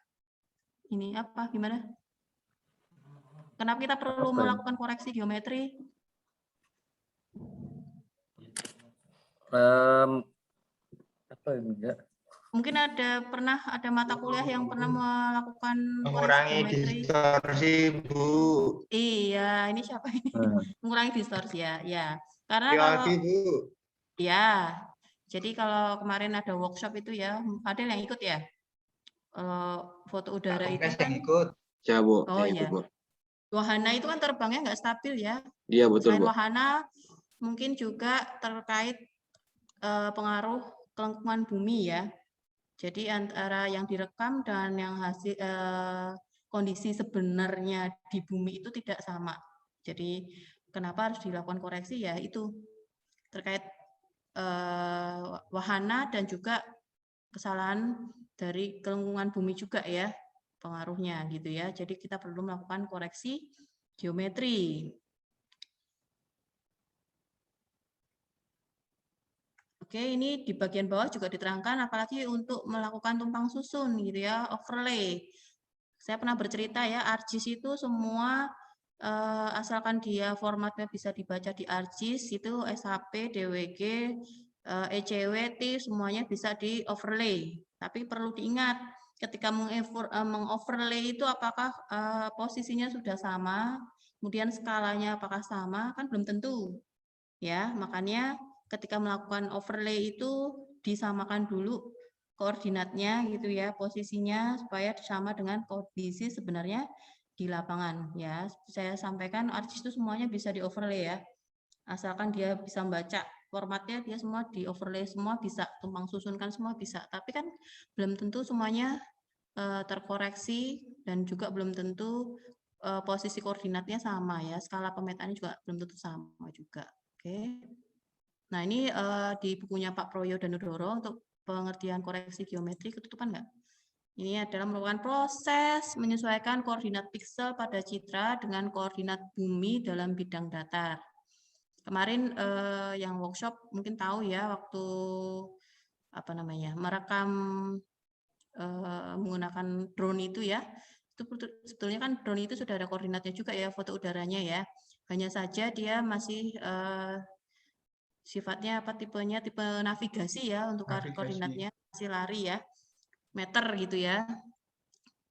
ini apa gimana? Kenapa kita perlu melakukan koreksi geometri? Apa enggak? Mungkin pernah ada mata kuliah yang pernah melakukan Mengurangi distorsi, Bu. Iya, ini siapa ini? Mengurangi distorsi ya. Ya. Karena Yogi, kalau Bu. ya, jadi kalau kemarin ada workshop itu ya, ada yang ikut ya. Foto udara itu kan. Ikut. Ya, Bu. Oh Ya, ya. Bu. Wahana itu kan terbangnya nggak stabil ya. Iya, betul, Selain Bu. wahana, mungkin juga terkait pengaruh kelengkungan bumi ya. Jadi antara yang direkam dan yang hasil kondisi sebenarnya di bumi itu tidak sama. Jadi kenapa harus dilakukan koreksi ya itu terkait wahana dan juga kesalahan dari kelengkungan bumi juga ya pengaruhnya gitu ya. Jadi kita perlu melakukan koreksi geometri. Oke, ini di bagian bawah juga diterangkan apalagi untuk melakukan tumpang susun gitu ya, overlay. Saya pernah bercerita ya, ArcGIS itu semua asalkan dia formatnya bisa dibaca di ArcGIS itu SHP, DWG, ECW, semuanya bisa di overlay. Tapi perlu diingat ketika mengoverlay itu apakah posisinya sudah sama, kemudian skalanya apakah sama, kan belum tentu. Ya, makanya ketika melakukan overlay itu disamakan dulu koordinatnya gitu ya, posisinya supaya sama dengan kondisi sebenarnya di lapangan ya. Saya sampaikan ArcGIS itu semuanya bisa di overlay ya. Asalkan dia bisa membaca formatnya, dia semua di overlay semua bisa, tumpang susunkan semua bisa. Tapi kan belum tentu semuanya terkoreksi dan juga belum tentu posisi koordinatnya sama ya. Skala pemetaannya juga belum tentu sama juga. Oke. Nah, ini di bukunya Pak Proyo dan Nudoro untuk pengertian koreksi geometri ketutupan nggak? Ini adalah merupakan proses menyesuaikan koordinat piksel pada citra dengan koordinat bumi dalam bidang datar. Kemarin yang workshop mungkin tahu ya waktu apa namanya merekam menggunakan drone itu ya. Itu sebetulnya kan drone itu sudah ada koordinatnya juga ya foto udaranya ya. Hanya saja dia masih sifatnya apa tipenya tipe navigasi ya untuk koordinatnya masih lari ya meter gitu ya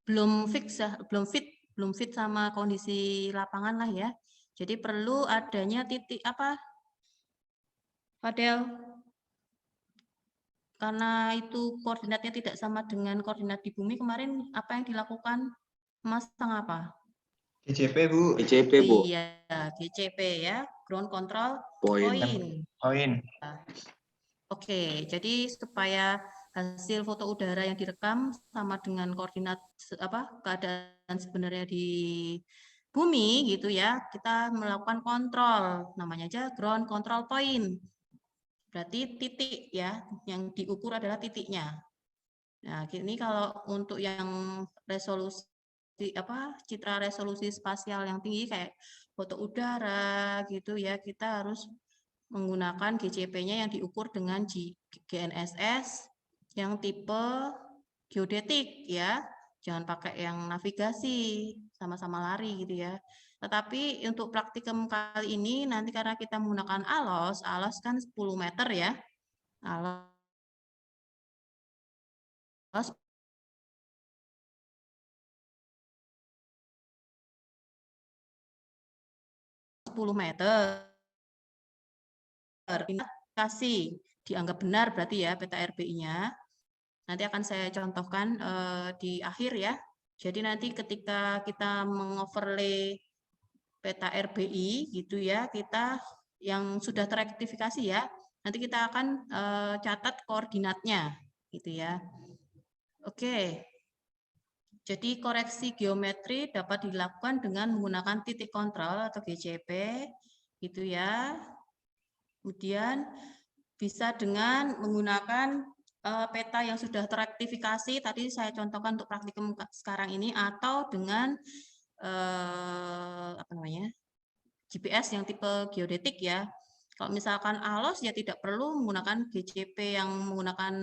belum fix ya belum fit sama kondisi lapangan lah ya jadi perlu adanya titik apa Fadel karena itu koordinatnya tidak sama dengan koordinat di bumi kemarin apa yang dilakukan memasang apa GCP, Bu. GCP, Bu. Iya GCP ya ground control Point. Oke, jadi supaya hasil foto udara yang direkam sama dengan koordinat apa keadaan sebenarnya di bumi gitu ya, kita melakukan kontrol, namanya aja ground control point. Berarti titik ya, yang diukur adalah titiknya. Nah, ini kalau untuk yang resolusi apa citra resolusi spasial yang tinggi kayak foto udara gitu ya, kita harus menggunakan GCP-nya yang diukur dengan GNSS yang tipe geodetik ya. Jangan pakai yang navigasi, sama-sama lari gitu ya. Tetapi untuk praktikum kali ini nanti karena kita menggunakan ALOS kan 10 meter ya. ALOS 10 meter. Kasih dianggap benar berarti ya peta RBI-nya. Nanti akan saya contohkan di akhir ya. Jadi nanti ketika kita mengoverlay peta RBI gitu ya, kita yang sudah terektifikasi ya, nanti kita akan catat koordinatnya gitu ya. Oke. Jadi koreksi geometri dapat dilakukan dengan menggunakan titik kontrol atau GCP gitu ya. Kemudian bisa dengan menggunakan peta yang sudah terektifikasi, tadi saya contohkan untuk praktikum sekarang ini, atau dengan apa namanya GPS yang tipe geodetik ya. Kalau misalkan ALOS ya tidak perlu menggunakan GCP yang menggunakan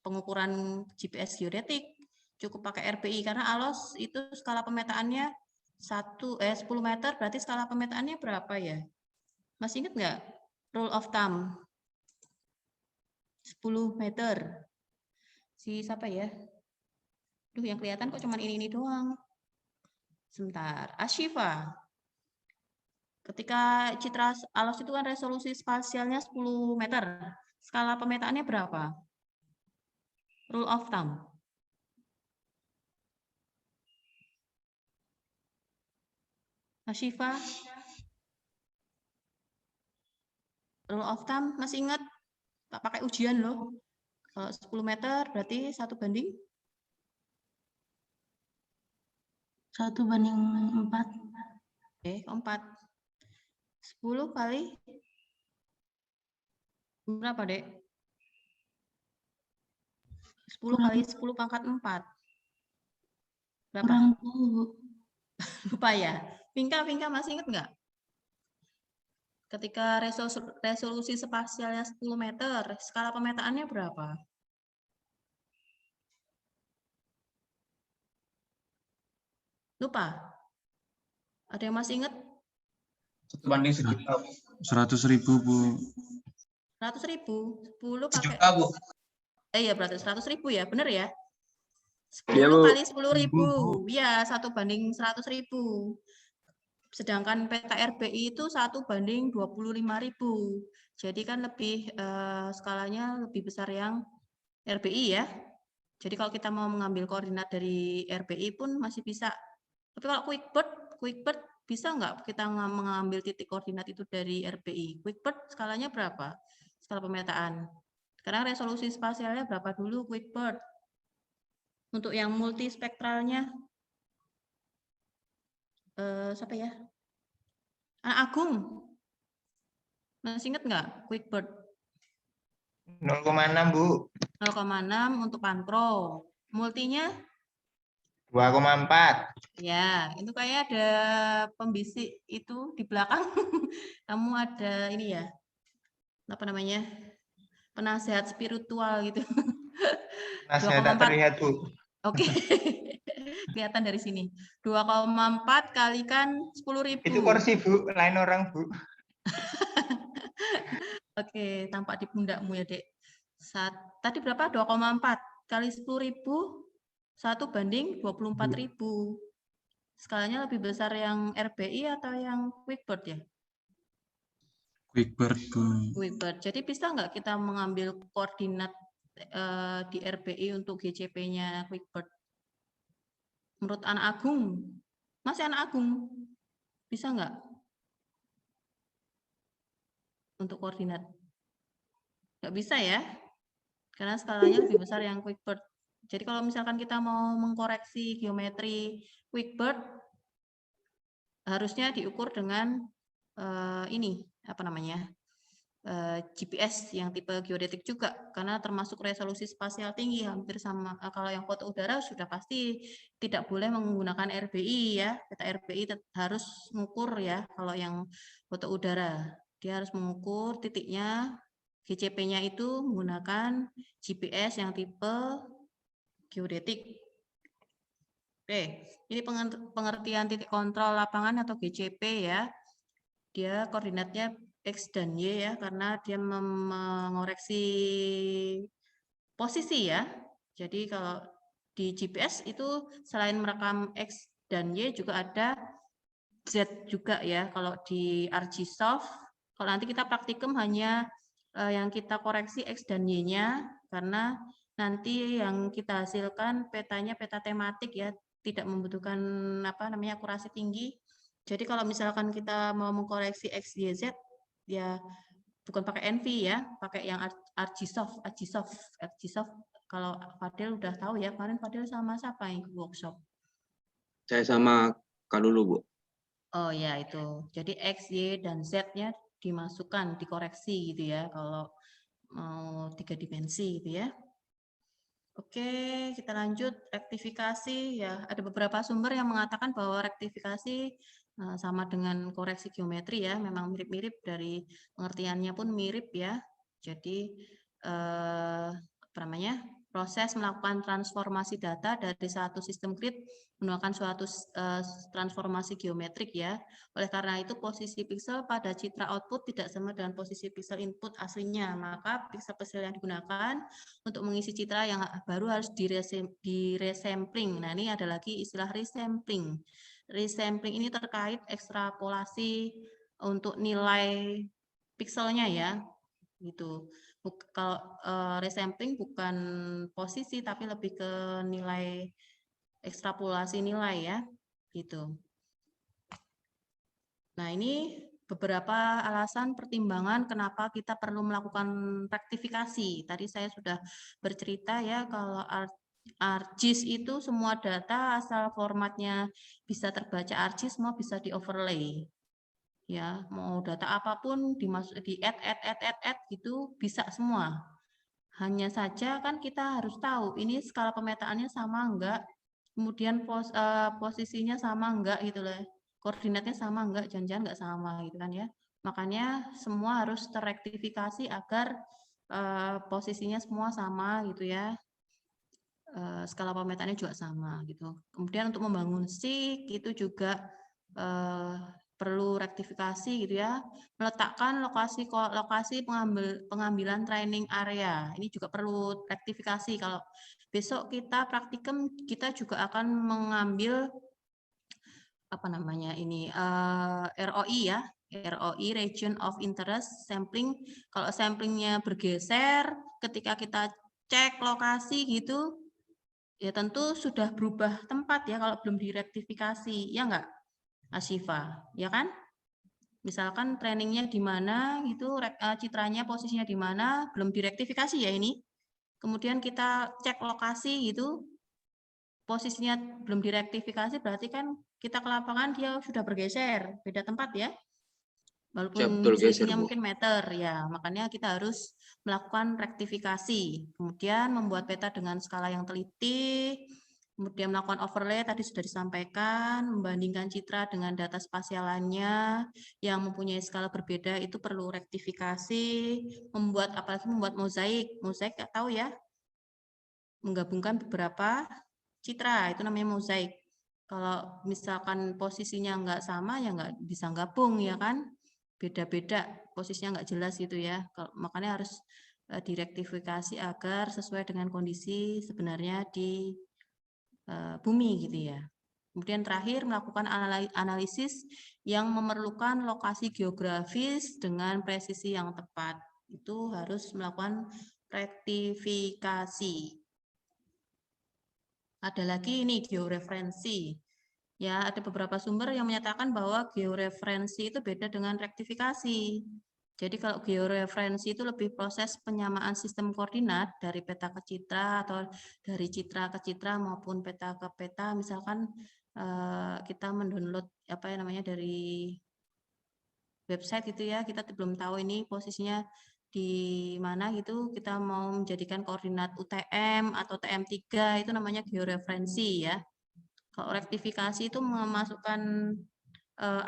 pengukuran GPS geodetik, cukup pakai RBI karena ALOS itu skala pemetaannya 10 meter berarti skala pemetaannya berapa ya? Masih ingat nggak? Rule of thumb. 10 meter. Si siapa ya? Duh, yang kelihatan kok cuma ini doang. Sebentar. Ashifa. Ketika citra alos itu kan resolusi spasialnya 10 meter. Skala pemetaannya berapa? Rule of thumb. Ashifa. Rule of thumb masih ingat? Tak pakai ujian loh. Kalau 10 meter berarti 1/4? 1/4. Oke, 4. 10 kali berapa, Dek? 10 kali 10 pangkat 4. Berapa? Kurang tahu. Lupa ya? Pinka masih ingat nggak? Ketika resolusi spasialnya 10 meter, skala pemetaannya berapa? Lupa? Ada yang masih ingat? 100.000, Bu. 100.000. 10 pakai. Bu. Iya, berarti 100.000 ya, bener ya? 10 Iya, Bu. kali 10.000. Ya, 1/100.000. Sedangkan peta RBI itu 1/25.000. Jadi kan lebih skalanya lebih besar yang RBI ya. Jadi kalau kita mau mengambil koordinat dari RBI pun masih bisa. Tapi kalau QuickBird bisa nggak kita mengambil titik koordinat itu dari RBI? QuickBird skalanya berapa? Skala pemetaan. Sekarang resolusi spasialnya berapa dulu QuickBird? Untuk yang multispektralnya, siapa ya? Anak Agung. Masih ingat nggak QuickBird? 0,6 Bu. 0,6 untuk Pankro. Multinya? 2,4. Ya, itu kayak ada pembisik itu di belakang. Kamu ada ini ya, apa namanya? Penasehat spiritual gitu. Nasihat tak 2,4. terlihat Bu. Oke. Kelihatan dari sini. 2,4 kalikan 10.000. Itu kursi Bu, lain orang Bu. Oke, tampak di pundakmu ya, Dek. Tadi berapa? 2,4 kali 10.000, 1/24.000. Skalanya lebih besar yang RBI atau yang QuickBird ya? QuickBird, Bu. QuickBird. Jadi bisa nggak kita mengambil koordinat di RBI untuk GCP-nya QuickBird? Menurut anak Agung, masih anak Agung, bisa nggak untuk koordinat? Nggak bisa ya, karena skalanya lebih besar yang QuickBird. Jadi kalau misalkan kita mau mengkoreksi geometri QuickBird, harusnya diukur dengan ini, apa namanya, GPS yang tipe geodetik juga, karena termasuk resolusi spasial tinggi, hampir sama. Kalau yang foto udara sudah pasti tidak boleh menggunakan RBI ya, peta RBI harus mengukur ya. Kalau yang foto udara, dia harus mengukur titiknya, GCP-nya itu menggunakan GPS yang tipe geodetik. Oke, ini pengertian titik kontrol lapangan atau GCP ya. Dia koordinatnya X dan Y ya, karena dia mengoreksi posisi ya. Jadi kalau di GPS itu selain merekam X dan Y juga ada Z juga ya. Kalau di ArcGIS-Soft, kalau nanti kita praktikum hanya yang kita koreksi X dan Y-nya, karena nanti yang kita hasilkan petanya peta tematik ya, tidak membutuhkan apa namanya akurasi tinggi. Jadi kalau misalkan kita mau mengkoreksi X, Y, Z, ya bukan pakai NV ya, pakai yang ArcGIS-Soft. Kalau Fadil udah tahu ya, kemarin Fadil sama siapa yang workshop? Saya sama Kak Lulu, Bu. Oh ya itu. Jadi X, Y, dan Z-nya dimasukkan, dikoreksi gitu ya, kalau mau 3 dimensi gitu ya. Oke, kita lanjut rektifikasi ya. Ada beberapa sumber yang mengatakan bahwa rektifikasi sama dengan koreksi geometri ya, memang mirip-mirip, dari pengertiannya pun mirip ya. Jadi apa namanya, proses melakukan transformasi data dari satu sistem grid menggunakan suatu transformasi geometrik ya. Oleh karena itu posisi piksel pada citra output tidak sama dengan posisi piksel input aslinya. Maka piksel-piksel yang digunakan untuk mengisi citra yang baru harus di-resampling. Nah, ini ada lagi istilah resampling. Resampling ini terkait ekstrapolasi untuk nilai pikselnya ya. Gitu. Kalau resampling bukan posisi tapi lebih ke nilai ekstrapolasi nilai ya gitu. Nah, ini beberapa alasan pertimbangan kenapa kita perlu melakukan rektifikasi. Tadi saya sudah bercerita ya kalau ArcGIS itu semua data asal formatnya bisa terbaca ArcGIS semua bisa di overlay. Ya, mau data apapun dimasuk di add gitu bisa semua. Hanya saja kan kita harus tahu ini skala pemetaannya sama enggak, kemudian posisinya sama enggak gitu loh. Koordinatnya sama enggak, jangan-jangan enggak sama gitu kan ya. Makanya semua harus terrektifikasi agar posisinya semua sama gitu ya. Skala pemetaannya juga sama gitu. Kemudian untuk membangun SIG itu juga perlu rektifikasi gitu ya, meletakkan lokasi pengambilan training area. Ini juga perlu rektifikasi. Kalau besok kita praktikum, kita juga akan mengambil apa namanya ini ROI ya, ROI Region of Interest Sampling. Kalau samplingnya bergeser, ketika kita cek lokasi gitu, ya tentu sudah berubah tempat ya kalau belum direktifikasi, ya enggak? Asyifa, ya kan? Misalkan trainingnya di mana, gitu, citranya posisinya di mana, belum direktifikasi ya ini. Kemudian kita cek lokasi gitu, posisinya belum direktifikasi, berarti kan kita ke lapangan dia sudah bergeser, beda tempat ya. Walaupun selisihnya mungkin meter ya, makanya kita harus melakukan rektifikasi. Kemudian membuat peta dengan skala yang teliti. Kemudian melakukan overlay, tadi sudah disampaikan, membandingkan citra dengan data spasial lainnya yang mempunyai skala berbeda, itu perlu rektifikasi, apalagi membuat mozaik. Mozaik nggak tahu ya, menggabungkan beberapa citra, itu namanya mozaik. Kalau misalkan posisinya nggak sama, ya nggak bisa gabung ya kan, beda-beda, posisinya nggak jelas gitu ya, makanya harus direktifikasi agar sesuai dengan kondisi sebenarnya di bumi gitu ya. Kemudian terakhir melakukan analisis yang memerlukan lokasi geografis dengan presisi yang tepat. Itu harus melakukan rektifikasi. Ada lagi ini georeferensi. Ya, ada beberapa sumber yang menyatakan bahwa georeferensi itu beda dengan rektifikasi. Jadi kalau georeferensi itu lebih proses penyamaan sistem koordinat dari peta ke citra atau dari citra ke citra maupun peta ke peta. Misalkan kita mendownload apa ya namanya dari website gitu ya, kita belum tahu ini posisinya di mana gitu, kita mau menjadikan koordinat UTM atau TM3 itu namanya georeferensi ya. Kalau rektifikasi itu memasukkan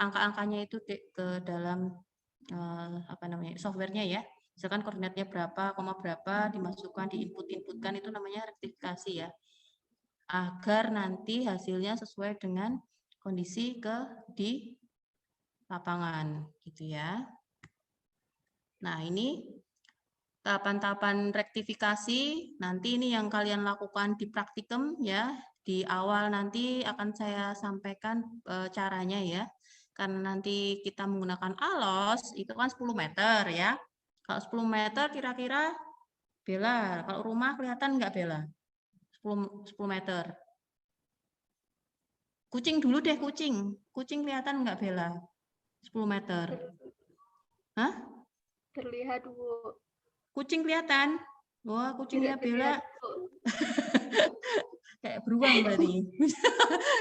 angka-angkanya itu ke dalam apa namanya softwarenya ya, misalkan koordinatnya berapa, koma berapa dimasukkan, diinputkan itu namanya rektifikasi ya, agar nanti hasilnya sesuai dengan kondisi di lapangan gitu ya. Nah ini tahapan-tahapan rektifikasi nanti ini yang kalian lakukan di praktikum ya, di awal nanti akan saya sampaikan caranya ya. Karena nanti kita menggunakan alos, itu kan 10 meter ya. Kalau 10 meter kira-kira, Bella, kalau rumah kelihatan nggak Bella? 10 meter. Kucing dulu deh, kucing. Kucing kelihatan nggak Bella? 10 meter. Hah? Terlihat, Bu. Kucing kelihatan? Wah, kucingnya Bella. Kayak beruang berarti.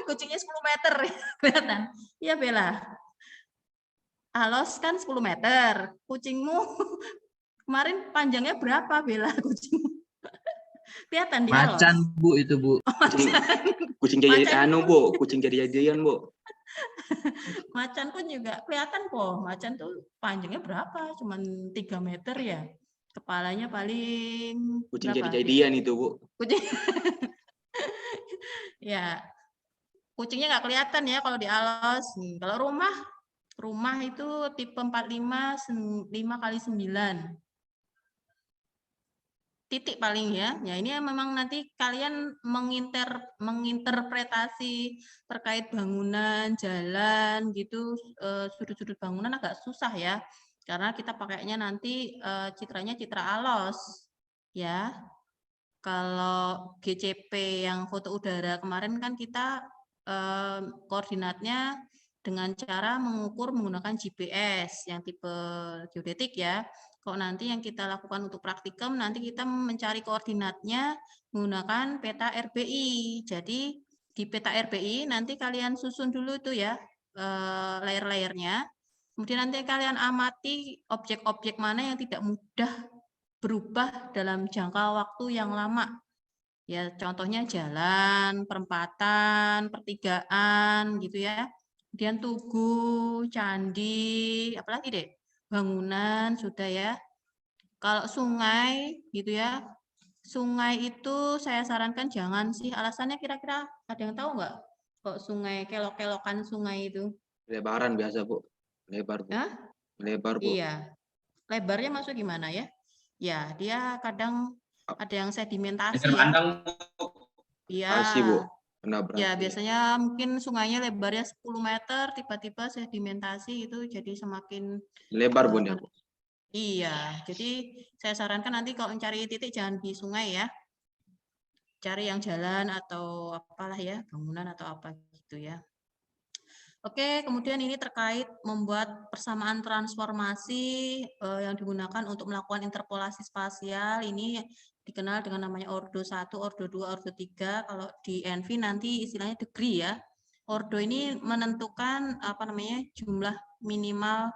Kucingnya 10 meter kelihatan. Iya Bella. Alos kan 10 meter. Kucingmu kemarin panjangnya berapa Bella kucing? Kelihatan di alos. Macan Bu itu Bu. Kucing jadi Bu, kucing jadi-jadian Bu. Macan pun juga kelihatan kok. Macan tuh panjangnya berapa? Cuman 3 meter ya. Kepalanya paling Kucing berapa? jadi-jadian itu, Bu. Kucing. Ya, kucingnya nggak kelihatan ya kalau di alos. Nih, kalau rumah itu tipe 45 5x9. Titik paling ya. Ya ini memang nanti kalian menginterpretasi terkait bangunan, jalan gitu, sudut-sudut bangunan agak susah ya. Karena kita pakainya nanti citranya citra alos ya. Kalau GCP yang foto udara kemarin kan kita koordinatnya dengan cara mengukur menggunakan GPS yang tipe geodetik ya. Kalau nanti yang kita lakukan untuk praktikum, nanti kita mencari koordinatnya menggunakan peta RBI. Jadi di peta RBI nanti kalian susun dulu itu ya layer-layernya. Kemudian nanti kalian amati objek-objek mana yang tidak mudah berubah dalam jangka waktu yang lama. Ya, contohnya jalan, perempatan, pertigaan gitu ya. Kemudian tugu, candi, apalagi deh? Bangunan sudah ya. Kalau sungai gitu ya. Sungai itu saya sarankan jangan sih. Alasannya kira-kira ada yang tahu nggak? Kok sungai, kelok-kelokan sungai itu? Lebaran biasa, Bu. Lebar, Bu. Hah? Lebar, Bu. Iya. Lebarnya masuk gimana ya? Ya, dia kadang ada yang sedimentasi ya. Iya. Berasi, Bu. Kena Ya, berasi. biasanya mungkin sungainya lebarnya 10 meter, tiba-tiba sedimentasi itu jadi semakin Lebar, Bu. Ya, Bu. Iya, jadi saya sarankan nanti kalau mencari titik jangan di sungai ya. Cari yang jalan atau apalah ya, bangunan atau apa gitu ya. Oke, kemudian ini terkait membuat persamaan transformasi yang digunakan untuk melakukan interpolasi spasial. Ini dikenal dengan namanya ordo 1, ordo 2, ordo 3. Kalau di ENVI nanti istilahnya degree ya. Ordo ini menentukan apa namanya jumlah minimal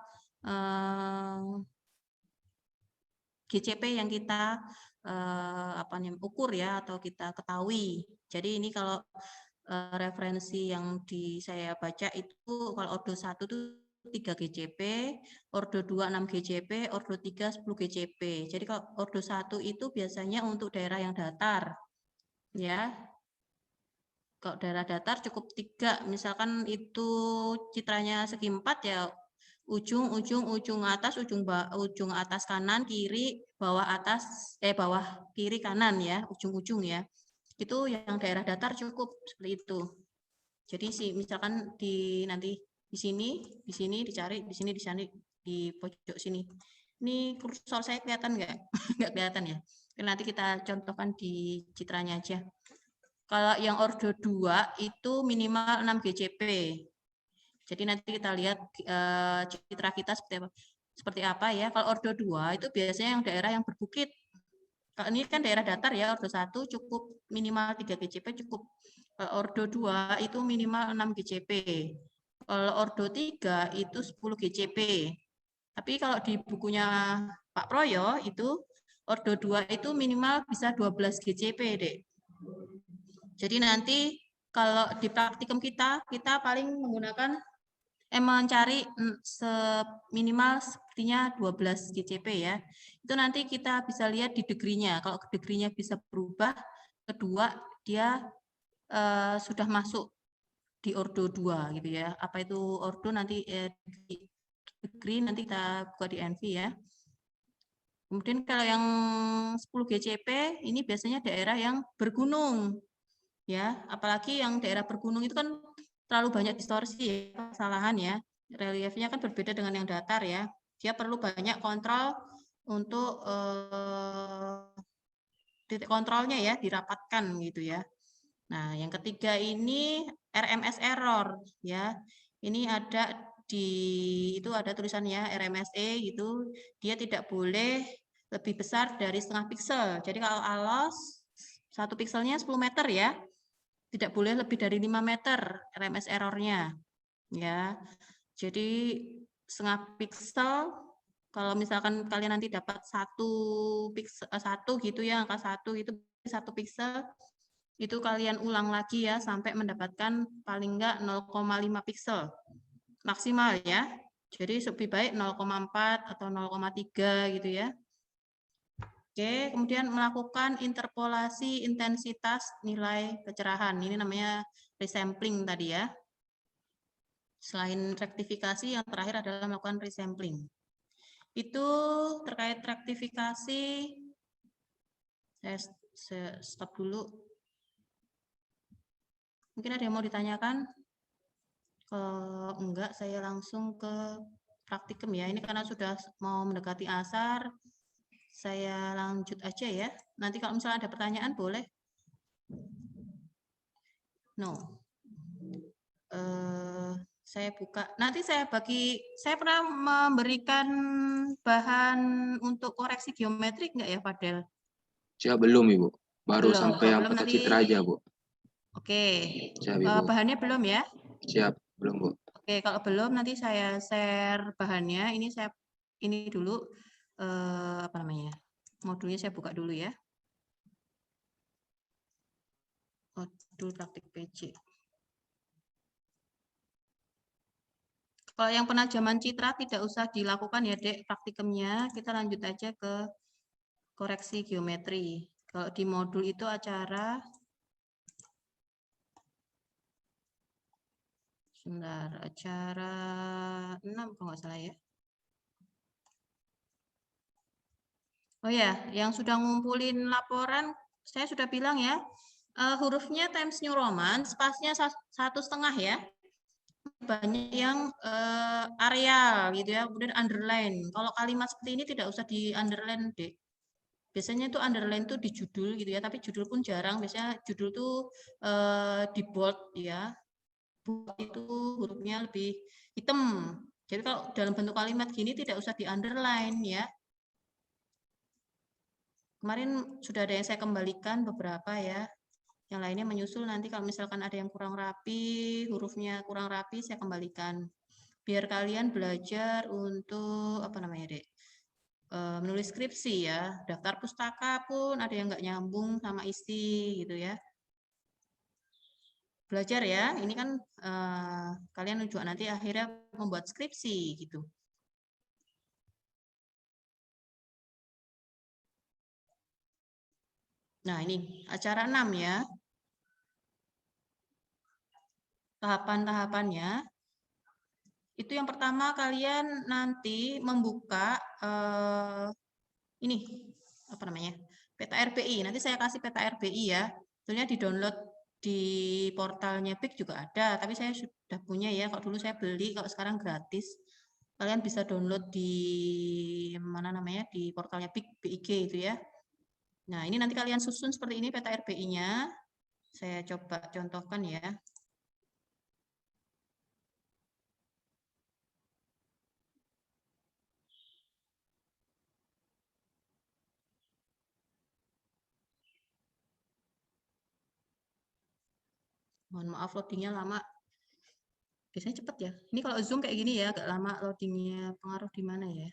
GCP yang kita ukur ya atau kita ketahui. Jadi ini kalau referensi yang saya baca itu kalau ordo 1 itu 3 GCP, ordo 2 6 GCP, ordo 3 10 GCP. Jadi kalau ordo 1 itu biasanya untuk daerah yang datar. Ya. Kalau daerah datar cukup 3, misalkan itu citranya segi 4 ya ujung atas, ujung atas kanan, kiri, bawah atas, bawah kiri kanan ya, ujung-ujung ya. Itu yang daerah datar cukup seperti itu. Jadi misalkan nanti di sini dicari, di sini di pojok sini. Ini kursor saya kelihatan nggak? Nggak kelihatan ya. Nanti kita contohkan di citranya aja. Kalau yang ordo 2 itu minimal 6 GCP. Jadi nanti kita lihat citra kita seperti apa ya. Kalau ordo 2 itu biasanya yang daerah yang berbukit. Kalau ini kan daerah datar ya, ordo 1 cukup minimal 3 GCP cukup. Ordo 2 itu minimal 6 GCP. Kalau ordo 3 itu 10 GCP. Tapi kalau di bukunya Pak Proyo itu ordo 2 itu minimal bisa 12 GCP, Dek. Jadi nanti kalau di praktikum kita paling menggunakan mencari minimal sepertinya 12 GCP ya. Itu nanti kita bisa lihat di degree-nya. Kalau degree-nya bisa berubah, kedua dia sudah masuk di ordo 2 gitu ya. Apa itu ordo nanti degree nanti kita buka di ENVI ya. Kemudian kalau yang 10 GCP ini biasanya daerah yang bergunung. Ya, apalagi yang daerah bergunung itu kan terlalu banyak distorsi ya, kesalahan ya. Reliefnya kan berbeda dengan yang datar ya. Dia perlu banyak kontrol untuk titik kontrolnya ya dirapatkan gitu ya. Nah, yang ketiga ini RMS error ya. Ini ada itu ada tulisannya RMSE gitu. Dia tidak boleh lebih besar dari setengah piksel. Jadi kalau alos 1 pikselnya 10 meter ya. Tidak boleh lebih dari 5 meter RMS errornya. Ya. Jadi setengah piksel kalau misalkan kalian nanti dapat 1 gitu ya, angka 1 itu 1 piksel itu kalian ulang lagi ya sampai mendapatkan paling enggak 0,5 piksel maksimal ya. Jadi lebih baik 0,4 atau 0,3 gitu ya. Oke, kemudian melakukan interpolasi intensitas nilai kecerahan. Ini namanya resampling tadi ya. Selain rektifikasi, yang terakhir adalah melakukan resampling. Itu terkait rektifikasi, saya stop dulu. Mungkin ada yang mau ditanyakan? Kalau enggak, saya langsung ke praktikum ya. Ini karena sudah mau mendekati asar, saya lanjut aja ya. Nanti kalau misalnya ada pertanyaan boleh. No. Saya buka. Nanti saya bagi. Saya pernah memberikan bahan untuk koreksi geometrik enggak ya, Fadel? Siap, belum Ibu. Baru Belum. sampai yang Belum, peta nanti... citra aja, Bu. Oke. Siap, Ibu. Bahannya belum ya? Siap, belum, Bu. Oke, kalau belum nanti saya share bahannya. Ini dulu apa namanya? Modulnya saya buka dulu ya. Modul praktik PC. Kalau yang penajaman citra tidak usah dilakukan ya, Dek, praktikumnya. Kita lanjut aja ke koreksi geometri. Kalau di modul itu acara sebentar, acara 6 kalau nggak salah ya. Oh ya, yang sudah ngumpulin laporan, saya sudah bilang ya, hurufnya Times New Roman, spasinya 1,5 ya. Banyak yang areal gitu ya, kemudian underline. Kalau kalimat seperti ini tidak usah di underline, Dek. Biasanya itu underline tuh di judul gitu ya, tapi judul pun jarang. Biasanya judul tuh di bold ya. Bold itu hurufnya lebih hitam. Jadi kalau dalam bentuk kalimat gini tidak usah di underline ya. Kemarin sudah ada yang saya kembalikan beberapa ya. Yang lainnya menyusul nanti kalau misalkan ada yang kurang rapi, hurufnya kurang rapi, saya kembalikan. Biar kalian belajar untuk apa namanya, Dek? Menulis skripsi ya. Daftar pustaka pun ada yang nggak nyambung sama isi gitu ya. Belajar ya. Ini kan kalian juga nanti akhirnya membuat skripsi gitu. Nah, ini acara 6 ya. Tahapan-tahapannya. Itu yang pertama kalian nanti membuka ini apa namanya? Peta RPI. Nanti saya kasih peta RPI ya. Sebetulnya di-download di portalnya PIK juga ada, tapi saya sudah punya ya. Kalau dulu saya beli, kalau sekarang gratis. Kalian bisa download di mana namanya? Di portalnya PIK BIG itu ya. Nah, ini nanti kalian susun seperti ini peta RPI-nya. Saya coba contohkan ya. Mohon maaf loadingnya lama. Biasanya cepet ya. Ini kalau Zoom kayak gini ya, agak lama loadingnya. Pengaruh di mana ya?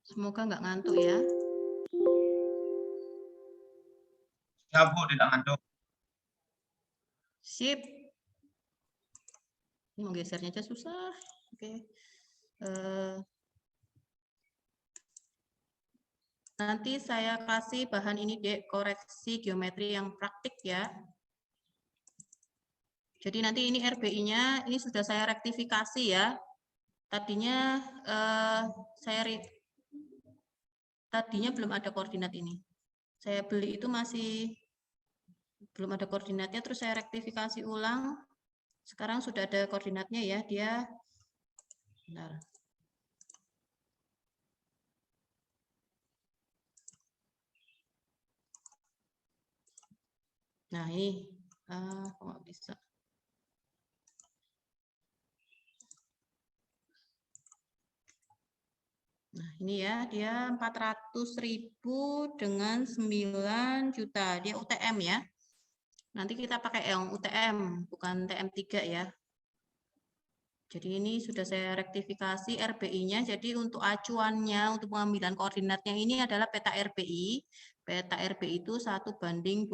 Semoga nggak ngantuk ya. Ya Bu, tidak ngantuk. Sip. Ini mau gesernya aja susah. Oke. Nanti saya kasih bahan ini, Dek, koreksi geometri yang praktik ya. Jadi nanti ini RBI-nya, ini sudah saya rektifikasi ya. Tadinya tadinya belum ada koordinat ini. Saya beli itu masih belum ada koordinatnya, terus saya rektifikasi ulang. Sekarang sudah ada koordinatnya ya, dia bentar. Nah, ini kok nggak bisa. Nah, ini ya, dia 400.000 dengan 9 juta. Dia UTM ya. Nanti kita pakai yang UTM, bukan TM3 ya. Jadi ini sudah saya rektifikasi RBI-nya. Jadi untuk acuannya, untuk pengambilan koordinatnya ini adalah peta RBI. Peta RBI itu 1:25.000.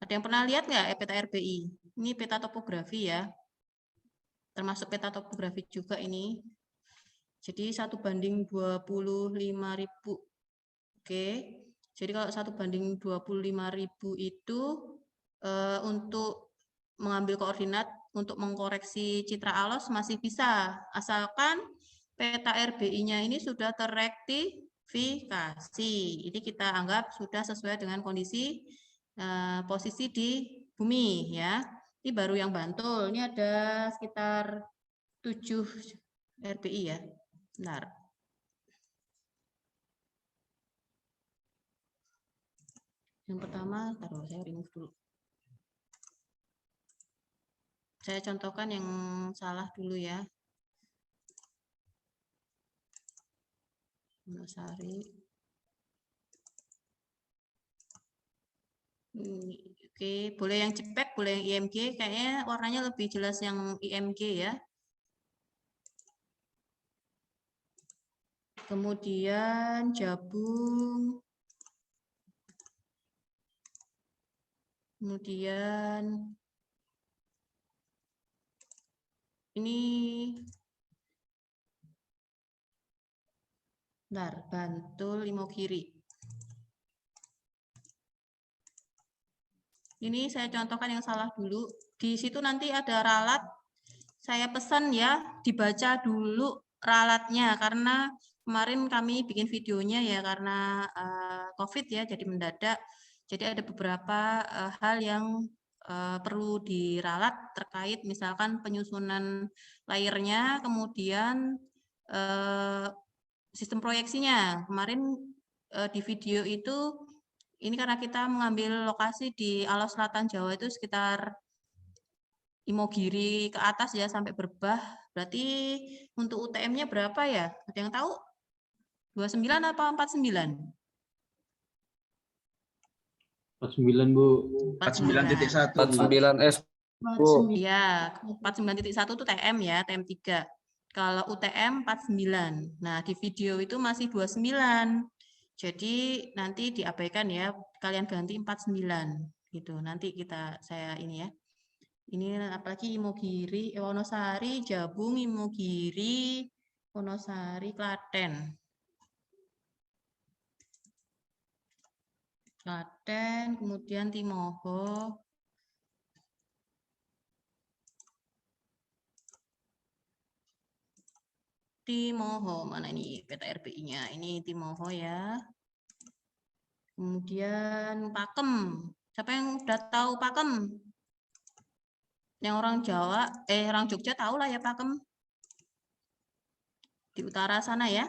Ada yang pernah lihat nggak peta RBI? Ini peta topografi ya. termasuk peta topografi juga ini. Jadi 1:25.000. Oke. Jadi kalau 1:25.000 itu untuk mengambil koordinat untuk mengkoreksi citra alos masih bisa, asalkan peta RBI-nya ini sudah terektifikasi. Ini kita anggap sudah sesuai dengan kondisi posisi di bumi ya. Ini baru yang Bantul. Ini ada sekitar 7 RBI ya. Benar. Yang pertama, taruh saya remove dulu. Saya contohkan yang salah dulu ya. Wonosari. Oke, boleh yang JPEG, boleh yang IMG. Kayaknya warnanya lebih jelas yang IMG ya. Kemudian Jabung. Kemudian ini bentar, Bantul, Imogiri. Ini saya contohkan yang salah dulu. Di situ nanti ada ralat. Saya pesan ya, dibaca dulu ralatnya karena kemarin kami bikin videonya ya karena COVID ya, jadi mendadak. Jadi ada beberapa hal yang perlu diralat terkait misalkan penyusunan layernya, kemudian sistem proyeksinya. Kemarin di video itu, ini karena kita mengambil lokasi di Alos Selatan Jawa itu sekitar Imogiri ke atas ya sampai Berbah. Berarti untuk UTM-nya berapa ya? Ada yang tahu? 29 apa 49? 49, Bu. 49.1. 49S. Ya, 49.1 itu TM ya, TM 3. Kalau UTM 49. Nah, di video itu masih 29. Jadi nanti diabaikan ya, kalian ganti 49 gitu. Nanti saya ini ya. Ini apalagi Imogiri, Wonosari, Jabung, Imogiri, Wonosari, Klaten. Klaten, kemudian Timoho. Timoho, mana ini peta RBI-nya? Ini Timoho ya. Kemudian Pakem. Siapa yang udah tahu Pakem? Yang orang Jawa, orang Jogja tahu lah ya Pakem. Di utara sana ya.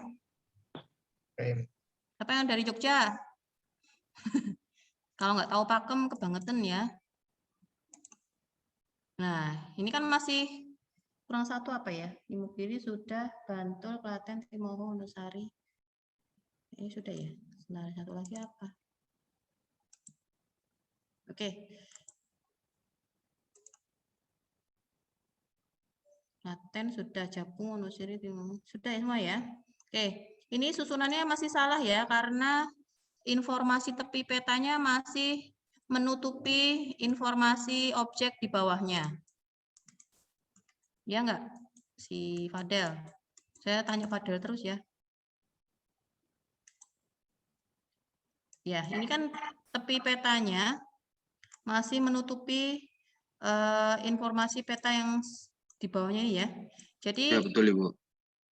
Siapa yang dari Jogja? Kalau nggak tahu Pakem, kebangetan ya. Nah, ini kan masih kurang satu apa ya? Imogiri sudah, Bantul, Klaten, Timoho, Wonosari. Ini sudah ya. Nah, satu lagi apa? Oke. Klaten sudah, Jabung, Wonosari, Timoho. Sudah ya semua ya. Oke. Ini susunannya masih salah ya, karena informasi tepi petanya masih menutupi informasi objek di bawahnya. Ya enggak? Si Fadel. Saya tanya Fadel terus ya. Ya, ini kan tepi petanya masih menutupi informasi peta yang di bawahnya ya. Jadi Ya, betul, Ibu.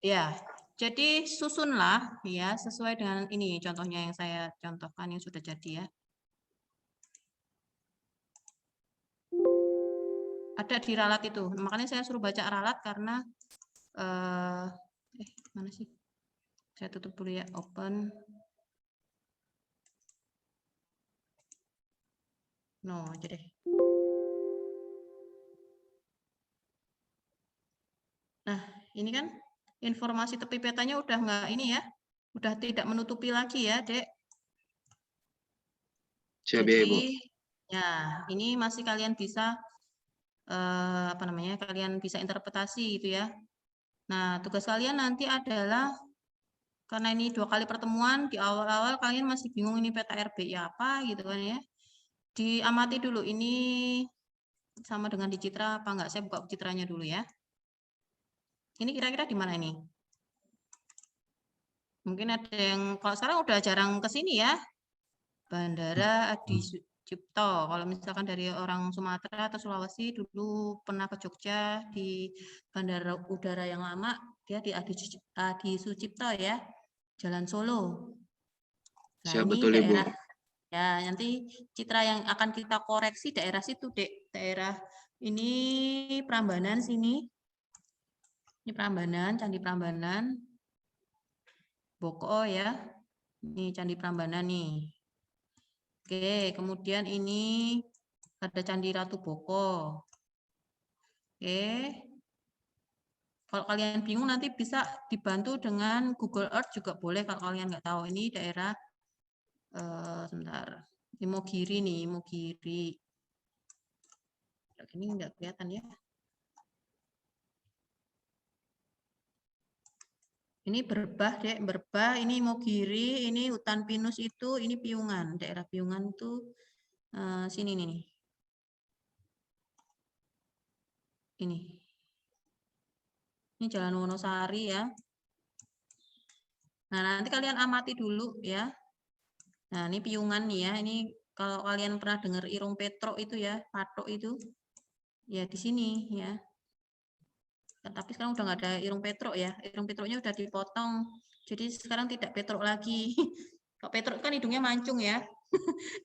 ya, jadi susunlah ya sesuai dengan ini contohnya yang saya contohkan yang sudah jadi ya. Ada di ralat itu. Makanya saya suruh baca ralat karena mana sih? Saya tutup dulu ya, open. No, aja deh. Nah, ini kan informasi tepi petanya udah nggak ini ya. Udah tidak menutupi lagi ya, Dek. Siap ya, Ibu. Jadi, ya, ini masih kalian bisa kalian bisa interpretasi gitu ya. Nah, tugas kalian nanti adalah karena ini 2 kali pertemuan, di awal-awal kalian masih bingung ini peta RBI apa gitu kan ya. Diamati dulu ini sama dengan di citra apa enggak, saya buka citranya dulu ya. Ini kira-kira di mana ini? Mungkin ada yang, kalau sekarang udah jarang ke sini ya. Bandara Adi Sucipto. Kalau misalkan dari orang Sumatera atau Sulawesi dulu pernah ke Jogja di bandara udara yang lama, dia di Adi Sucipto ya, Jalan Solo. Nah, Siap, ini betul, Ibu. daerah ya, nanti citra yang akan kita koreksi daerah situ, Dek. Daerah ini Prambanan sini. Ini Prambanan, Candi Prambanan. Boko ya. Ini Candi Prambanan nih. Oke, kemudian ini ada Candi Ratu Boko. Oke. Kalau kalian bingung nanti bisa dibantu dengan Google Earth juga boleh kalau kalian nggak tahu. Ini daerah sebentar. Imogiri nih, Imogiri. Ini nggak kelihatan ya. Ini Berbah, Dek, Berbah, ini Imogiri, ini hutan pinus itu, ini Piungan. Daerah Piungan itu sini nih. Ini Jalan Wonosari ya. Nah, nanti kalian amati dulu ya. Nah, ini Piungan nih ya. Ini kalau kalian pernah dengar Irung Petruk itu ya, patok itu. Ya di sini ya. Tapi sekarang udah nggak ada Irung Petruk ya. Irung Petruknya udah dipotong. Jadi sekarang tidak Petruk lagi. Kalau Petruk kan hidungnya mancung ya.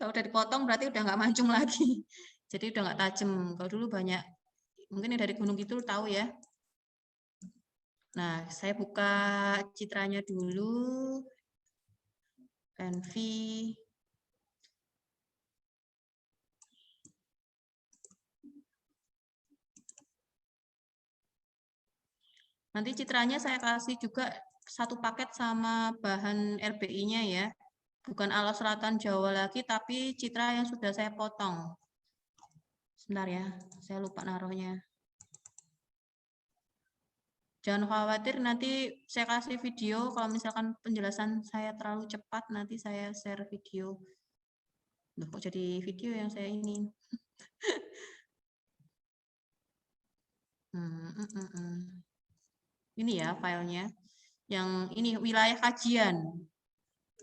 Kalau udah dipotong berarti udah nggak mancung lagi. Jadi udah nggak tajam. Kalau dulu banyak, mungkin yang dari Gunung Kidul tahu ya. Nah, saya buka citranya dulu. NV. Nanti citranya saya kasih juga satu paket sama bahan RBI-nya ya. Bukan alas selatan Jawa lagi, tapi citra yang sudah saya potong. Sebentar ya, saya lupa naruhnya. Jangan khawatir, nanti saya kasih video. Kalau misalkan penjelasan saya terlalu cepat, nanti saya share video. Loh, kok jadi video yang saya ini? Ini ya filenya. Yang ini wilayah kajian.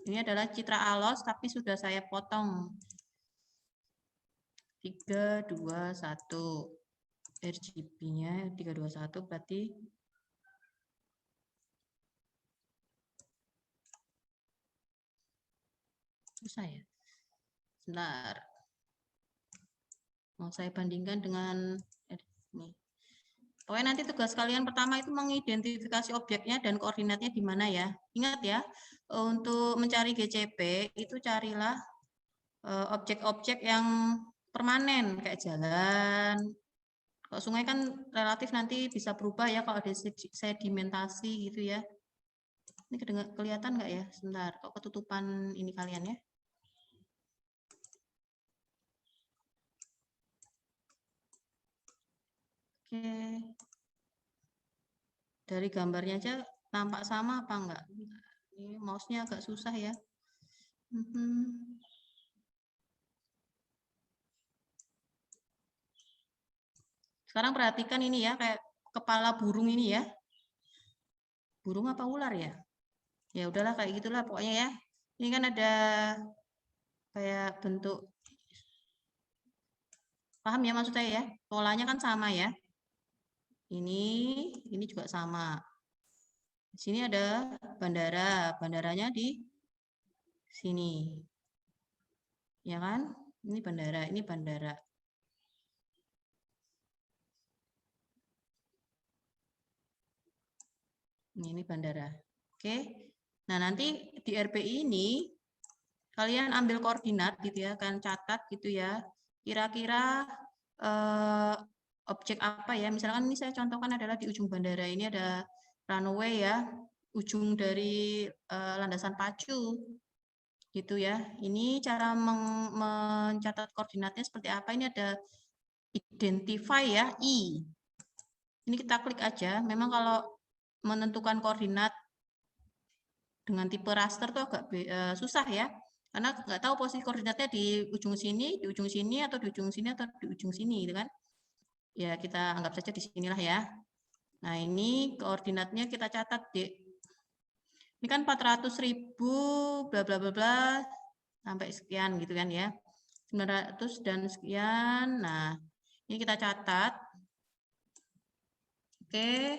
Ini adalah citra alos, tapi sudah saya potong. 3, 2, 1. RGB-nya 321 berarti susah ya. Sebentar. Mau saya bandingkan dengan ini. Pokoknya nanti tugas kalian pertama itu mengidentifikasi objeknya dan koordinatnya di mana ya. Ingat ya, untuk mencari GCP itu carilah objek-objek yang permanen kayak jalan. Kalau sungai kan relatif nanti bisa berubah ya kalau ada sedimentasi gitu ya. Ini kelihatan nggak ya? Sebentar, kok ketutupan ini kalian ya? Oke. Dari gambarnya aja tampak sama apa enggak? Ini mouse-nya agak susah ya. Sekarang perhatikan ini ya, kayak kepala burung ini ya. Burung apa ular ya? Ya udahlah kayak gitulah pokoknya ya. Ini kan ada kayak bentuk, paham ya maksud saya ya? Polanya kan sama ya. Ini juga sama. Di sini ada bandara, bandaranya di sini. Ya kan? Ini bandara, ini bandara. Ini bandara. Oke. Nah, nanti di RPI ini kalian ambil koordinat gitu ya, kan catat gitu ya. Kira-kira objek apa ya? Misalkan ini saya contohkan adalah di ujung bandara ini ada runway ya, ujung dari landasan pacu gitu ya. Ini cara mencatat koordinatnya seperti apa? Ini ada identify ya, I. Ini kita klik aja. Memang kalau menentukan koordinat dengan tipe raster tuh agak susah ya, karena nggak tahu posisi koordinatnya di ujung sini, di ujung sini, atau di ujung sini, atau di ujung sini, gitu kan? Ya kita anggap saja di sinilah ya. Nah, ini koordinatnya kita catat, Dek. Ini kan 400.000 bla bla bla bla sampai sekian gitu kan ya. 900 dan sekian. Nah, ini kita catat. Oke.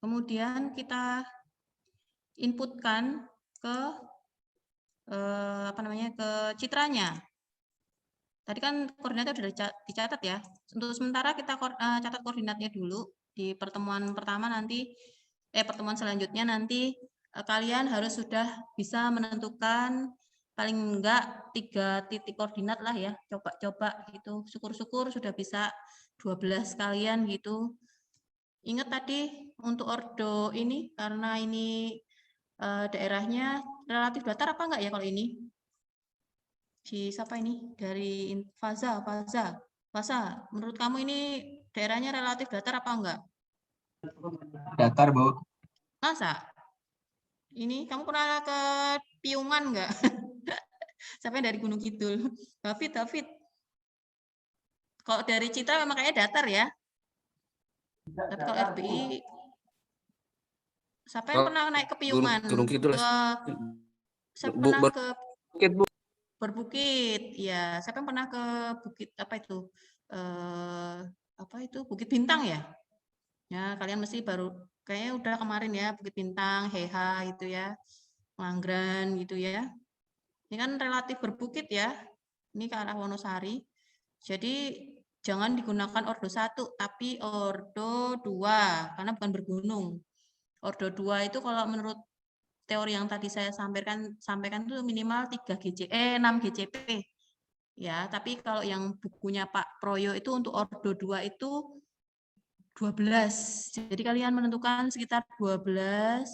Kemudian kita inputkan ke ke citranya. Tadi kan koordinatnya sudah dicatat ya. Untuk sementara kita catat koordinatnya dulu. Di pertemuan pertama nanti, pertemuan selanjutnya nanti kalian harus sudah bisa menentukan paling enggak 3 titik koordinat lah ya. Coba-coba gitu. Syukur-syukur sudah bisa 12 kalian gitu. Ingat tadi untuk ordo ini, karena ini daerahnya relatif datar apa enggak ya kalau ini? Siapa ini? Dari Faza, menurut kamu ini daerahnya relatif datar apa enggak? Datar, Bu. Masa? Ini kamu pernah ke Piungan enggak? Sampai dari Gunung Kidul. David. Kalau dari Citra memang kayaknya datar ya. Tapi kalau RBI, siapa yang pernah naik ke Piungan? Gunung Kidul. Siapa pernah ke Bukit, Bu. Berbukit, ya. Siapa yang pernah ke Bukit apa itu? Bukit Bintang ya? Ya, kalian mesti baru kayaknya udah kemarin ya, Bukit Bintang, Heha gitu ya. Langgran gitu ya. Ini kan relatif berbukit ya. Ini ke arah Wonosari. Jadi jangan digunakan ordo 1 tapi ordo 2 karena bukan bergunung. Ordo 2 itu kalau menurut teori yang tadi saya sampaikan itu minimal 6 GCP. Ya, tapi kalau yang bukunya Pak Proyo itu untuk ordo 2 itu 12. Jadi kalian menentukan sekitar 12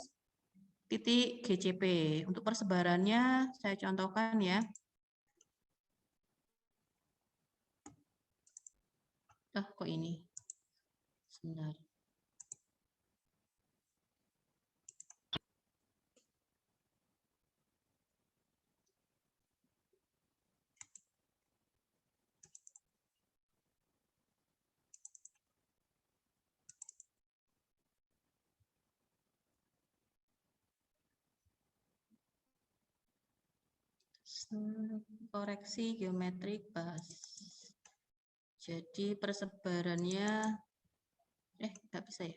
titik GCP. Untuk persebarannya saya contohkan ya. Kok ini? Sebentar. Koreksi geometrik bas. Jadi persebarannya nggak bisa ya.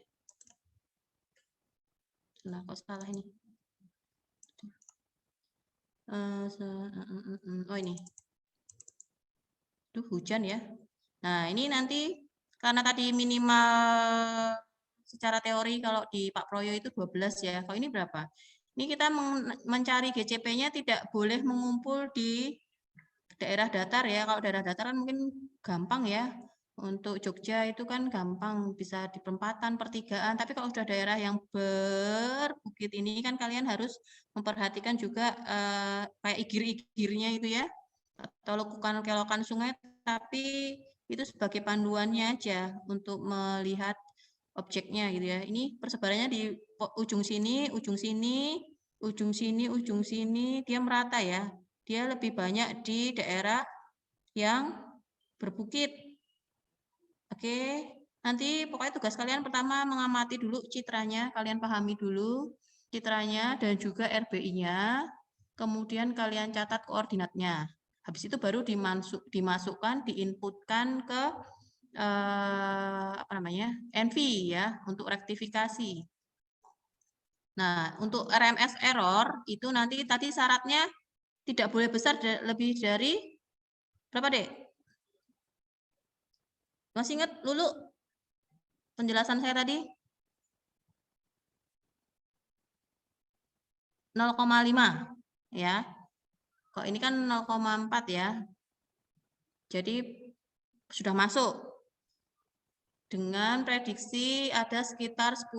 Nah, kok salah ini. Oh ini. Hujan ya. Nah, ini nanti karena tadi minimal secara teori kalau di Pak Proyo itu 12 ya. Kalau ini berapa? Ini kita mencari GCP-nya tidak boleh mengumpul di daerah datar ya. Kalau daerah datar kan mungkin gampang ya. Untuk Jogja itu kan gampang, bisa di perempatan, pertigaan. Tapi kalau sudah daerah yang berbukit ini kan kalian harus memperhatikan juga kayak igir-igirnya itu ya. Atau lekukan-kelokan sungai, tapi itu sebagai panduannya aja untuk melihat objeknya gitu ya. Ini persebarannya di ujung sini, ujung sini, ujung sini, ujung sini, dia merata ya. Dia lebih banyak di daerah yang berbukit. Oke, nanti pokoknya tugas kalian pertama mengamati dulu citranya, kalian pahami dulu citranya dan juga RBI-nya. Kemudian kalian catat koordinatnya. Habis itu baru dimasukkan, diinputkan ke NV ya untuk rektifikasi. Nah, untuk RMS error itu nanti tadi syaratnya tidak boleh besar lebih dari berapa, Dek? Masih ingat Lulu penjelasan saya tadi? 0,5 ya. Kok ini kan 0,4 ya. Jadi sudah masuk. Dengan prediksi ada sekitar 10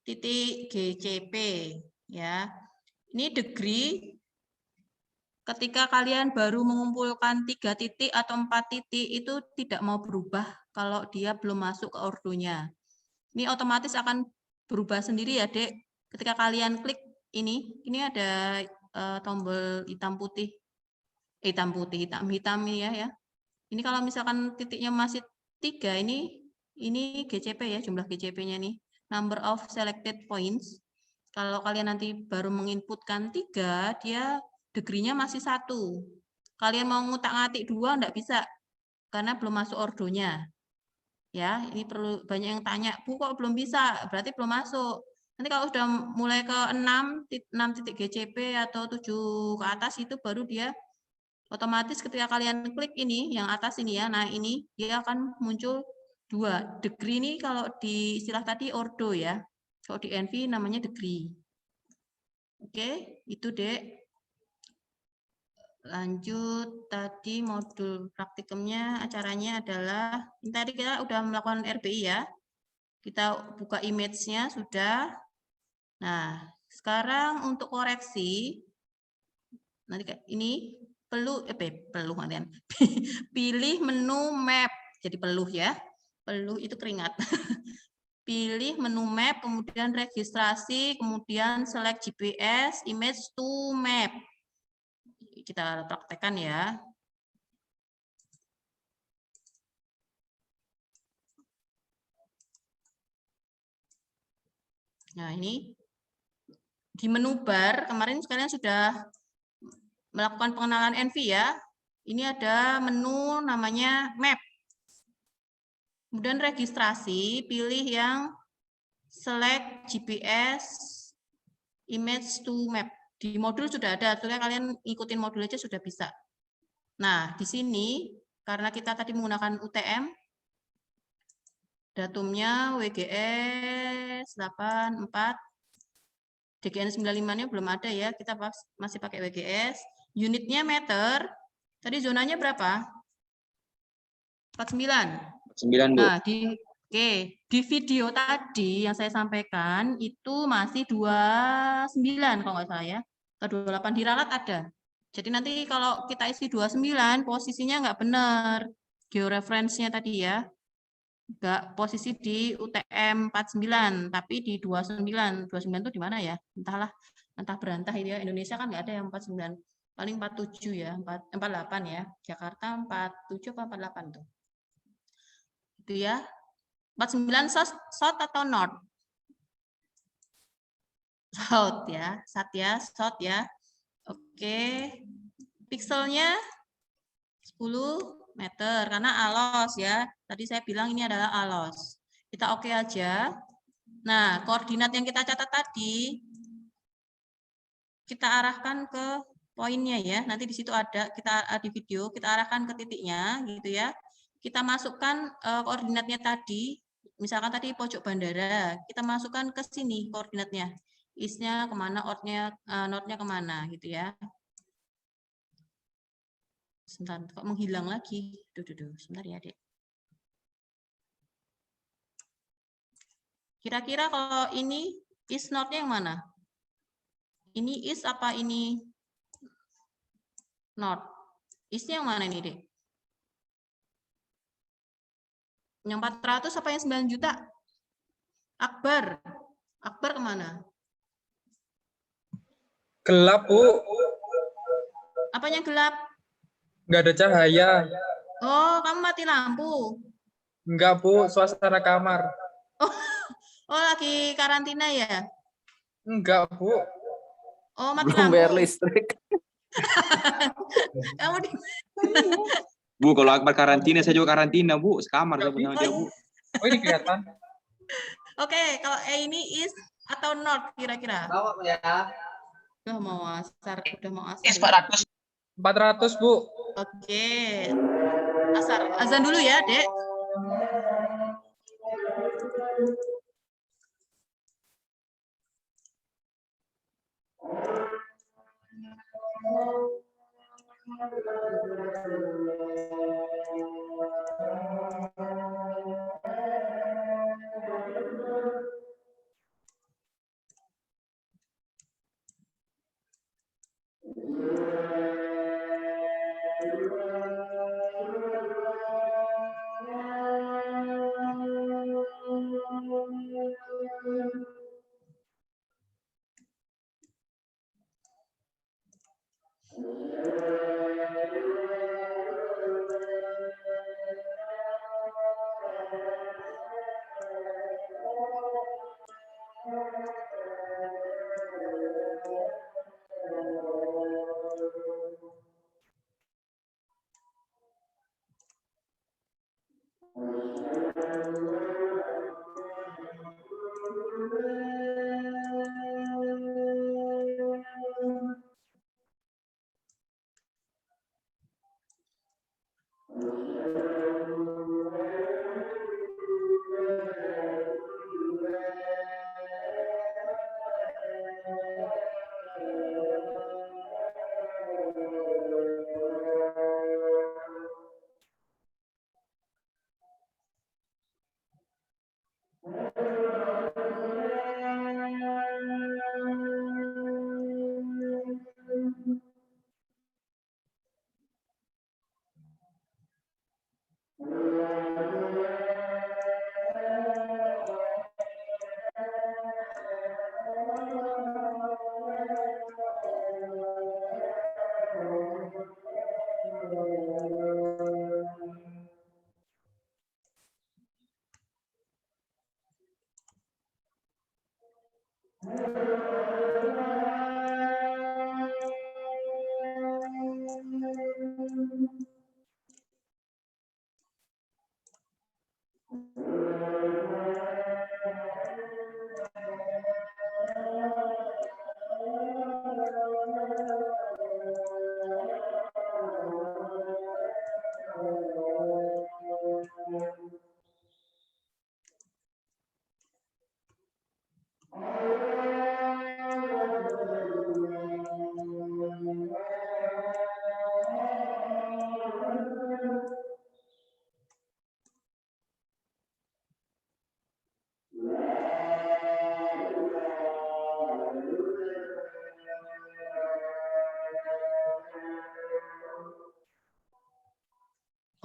titik GCP ya. Ini degree ketika kalian baru mengumpulkan 3 titik atau 4 titik itu tidak mau berubah kalau dia belum masuk ke ordonya. Ini otomatis akan berubah sendiri ya, Dek. Ketika kalian klik ini ada tombol hitam putih. Hitam hitam ini ya. Ini kalau misalkan titiknya masih 3 ini Ini GCP ya, jumlah GCP-nya nih. Number of selected points. Kalau kalian nanti baru menginputkan 3, dia degree-nya masih 1. Kalian mau ngutak-ngatik 2 enggak bisa, karena belum masuk ordonya. Ya, ini perlu banyak yang tanya, Bu kok belum bisa? Berarti belum masuk. Nanti kalau sudah mulai ke 6 titik GCP atau 7 ke atas itu baru dia otomatis ketika kalian klik ini, yang atas ini ya, nah ini dia akan muncul 2. Degree ini kalau di istilah tadi ordo ya. Kalau di NV namanya degree. Oke, itu Dek. Lanjut, tadi modul praktikumnya, acaranya adalah, tadi kita udah melakukan RBI ya. Kita buka image-nya sudah. Nah, sekarang untuk koreksi, nanti ini peluh kalian. Pilih menu map. Jadi peluh ya. Peluh itu keringat. Pilih menu map, kemudian registrasi, kemudian select GPS, image to map. Kita praktekkan ya. Nah, ini di menu bar, kemarin kalian sudah melakukan pengenalan NV ya. Ini ada menu namanya map. Kemudian registrasi, pilih yang select GPS image to map. Di modul sudah ada, sebetulnya kalian ikutin modul aja sudah bisa. Nah, di sini karena kita tadi menggunakan UTM, datumnya WGS 84, DGN 95-nya belum ada ya, kita masih pakai WGS. Unitnya meter, tadi zonanya berapa? 49. 9, Bu. Nah, di video tadi yang saya sampaikan itu masih 29 kalau nggak salah ya. Atau 28 di ralat ada. Jadi nanti kalau kita isi 29 posisinya nggak benar. Georeferensinya tadi ya. Nggak posisi di UTM 49, tapi di 29. 29 itu di mana ya? Entahlah, entah berantah itu ya. Indonesia kan nggak ada yang 49. Paling 47 ya, 48 ya. Jakarta 47 apa 48 tuh. Itu ya. 49 south atau north? South ya, south ya. Oke. Pixelnya 10 meter karena alos ya. Tadi saya bilang ini adalah alos. Kita oke aja. Nah, koordinat yang kita catat tadi kita arahkan ke poinnya ya. Nanti di situ ada di video kita arahkan ke titiknya gitu ya. Kita masukkan koordinatnya tadi. Misalkan tadi pojok bandara, kita masukkan ke sini koordinatnya. East-nya kemana, north-nya kemana gitu ya. Sebentar, kok menghilang lagi. Sebentar ya, Dek. Kira-kira kalau ini east north-nya yang mana? Ini east apa ini north? East-nya yang mana ini, Dek? Yang 400 apa yang 9 juta? Akbar. Akbar kemana? Gelap, Bu. Apanya gelap? Nggak ada cahaya. Oh, kamu mati lampu. Enggak, Bu. Suasana kamar. Oh, lagi karantina ya? Enggak, Bu. Oh, mati Belum lampu. bayar listrik. Kamu di... Bu, kalau Akbar karantina, saya juga karantina, Bu. Sekamar saya bersama dia, Bu. Oh, ini kelihatan. Oke, kalau ini east atau north kira-kira? Tahu ya. Udah mau asar, Is ya. 400. 400, Bu. Oke. Asar. Azan dulu ya, Dek.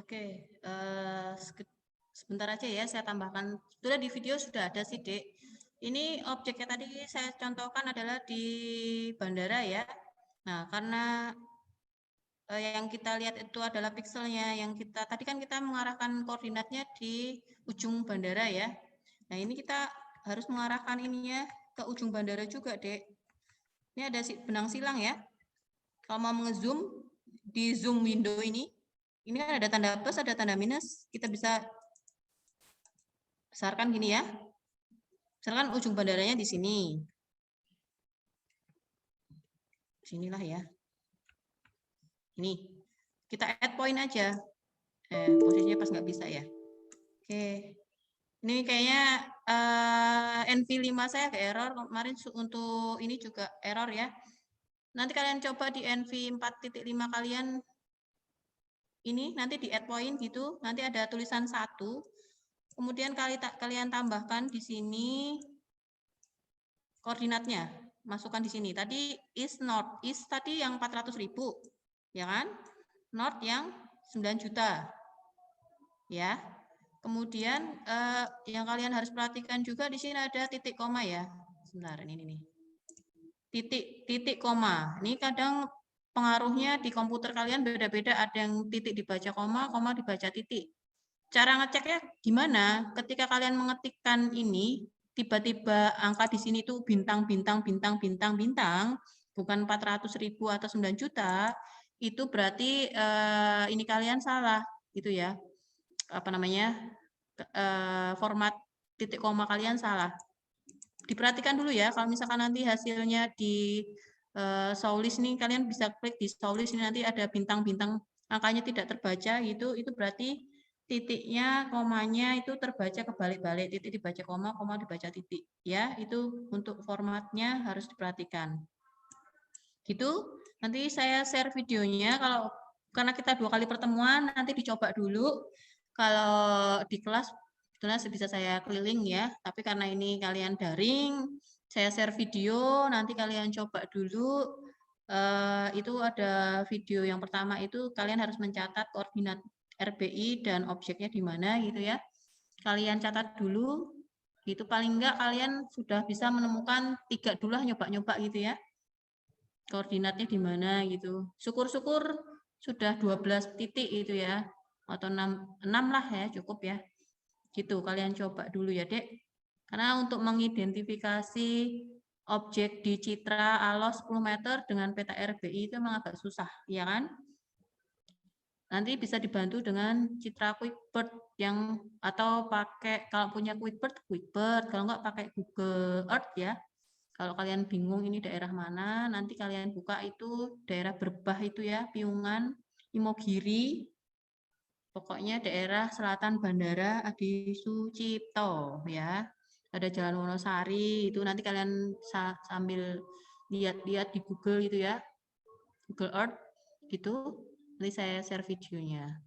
Oke, sebentar aja ya, saya tambahkan. Sudah di video sudah ada sih, Dek. Ini objeknya tadi saya contohkan adalah di bandara ya. Nah, karena yang kita lihat itu adalah pikselnya, yang kita tadi kan kita mengarahkan koordinatnya di ujung bandara ya. Nah, ini kita harus mengarahkan ininya ke ujung bandara juga, Dek. Ini ada benang silang ya. Kalau mau nge-zoom di zoom window ini kan ada tanda plus, ada tanda minus. Kita bisa besarkan gini ya. Misalkan ujung bandaranya di sini. Sinilah ya. Ini. Kita add point aja. Posisinya pas nggak bisa ya. Oke. Ini kayaknya NV5 saya ke error. Kemarin untuk ini juga error ya. Nanti kalian coba di NV 4.5 kalian. Ini nanti di add point gitu, nanti ada tulisan 1. Kemudian kalian tambahkan di sini koordinatnya, masukkan di sini. Tadi is north, is tadi yang 400.000, ya kan? North yang 9 juta. Ya. Kemudian yang kalian harus perhatikan juga di sini ada titik koma ya. Sebentar, ini nih. Titik koma. Ini kadang pengaruhnya di komputer kalian beda-beda, ada yang titik dibaca koma, koma dibaca titik. Cara ngeceknya gimana? Ketika kalian mengetikkan ini, tiba-tiba angka di sini tuh bintang, bukan 400.000 atau 9 juta, itu berarti ini kalian salah, gitu ya. Apa namanya? Format titik koma kalian salah. Diperhatikan dulu ya, kalau misalkan nanti hasilnya di showlist nih, kalian bisa klik di showlist ini, nanti ada bintang-bintang angkanya tidak terbaca gitu, itu berarti titiknya, komanya itu terbaca kebalik-balik, titik dibaca koma, koma dibaca titik ya. Itu untuk formatnya harus diperhatikan gitu. Nanti saya share videonya, kalau karena kita 2 kali pertemuan, nanti dicoba dulu. Kalau di kelas sebetulnya bisa saya keliling ya, tapi karena ini kalian daring, saya share video, nanti kalian coba dulu. Itu ada video yang pertama itu kalian harus mencatat koordinat RBI dan objeknya di mana gitu ya. Kalian catat dulu, gitu paling enggak kalian sudah bisa menemukan 3 dulu lah, nyoba-nyoba gitu ya. Koordinatnya di mana gitu. Syukur-syukur sudah 12 titik gitu ya, atau 6 lah ya, cukup ya. Gitu, kalian coba dulu ya, Dek. Karena untuk mengidentifikasi objek di Citra ALOS 10 meter dengan peta RBI itu memang agak susah, ya kan? Nanti bisa dibantu dengan Citra QuickBird yang atau pakai kalau punya QuickBird, kalau nggak pakai Google Earth ya. Kalau kalian bingung ini daerah mana, nanti kalian buka itu daerah Berbah itu ya, Piungan, Imogiri, pokoknya daerah selatan Bandara Adi Sucipto ya. Ada Jalan Wonosari, itu nanti kalian sambil lihat-lihat di Google gitu ya, Google Earth gitu. Nanti saya share videonya.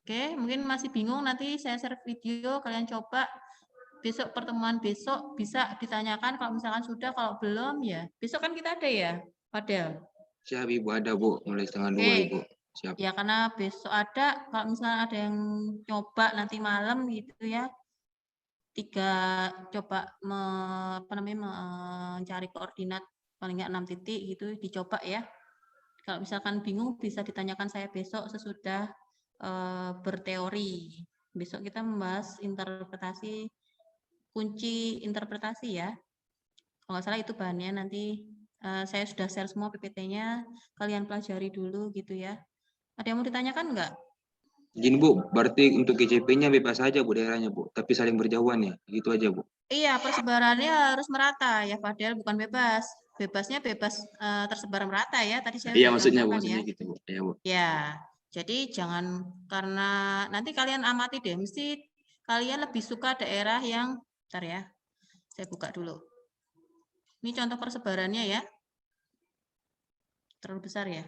Oke, mungkin masih bingung, nanti saya share video, kalian coba besok pertemuan besok bisa ditanyakan kalau misalkan sudah, kalau belum ya besok kan kita ada ya Padel. Siap Ibu, ada Bu, mulai setengah 2 Ibu. Siap. Ya karena besok ada, kalau misalnya ada yang nyoba nanti malam gitu ya, coba mencari koordinat paling nggak 6 titik gitu, dicoba ya. Kalau misalkan bingung bisa ditanyakan saya besok sesudah berteori. Besok kita membahas interpretasi, kunci interpretasi ya. Kalau nggak salah itu bahannya, nanti saya sudah share semua PPT-nya, kalian pelajari dulu gitu ya. Ada yang mau ditanyakan nggak? Gini Bu, berarti untuk GCP-nya bebas saja Bu daerahnya Bu, tapi saling berjauhan ya, gitu aja Bu. Iya, persebarannya harus merata ya, Fadel, bukan bebas. Bebasnya bebas tersebar merata ya. Tadi saya Iya sudah maksudnya Bu, contohkan maksudnya ya. gitu Bu. Ya Bu. Ya, jadi jangan karena nanti kalian amati deh, mesti kalian lebih suka daerah yang, bentar ya, saya buka dulu. Ini contoh persebarannya ya. Terlalu besar ya.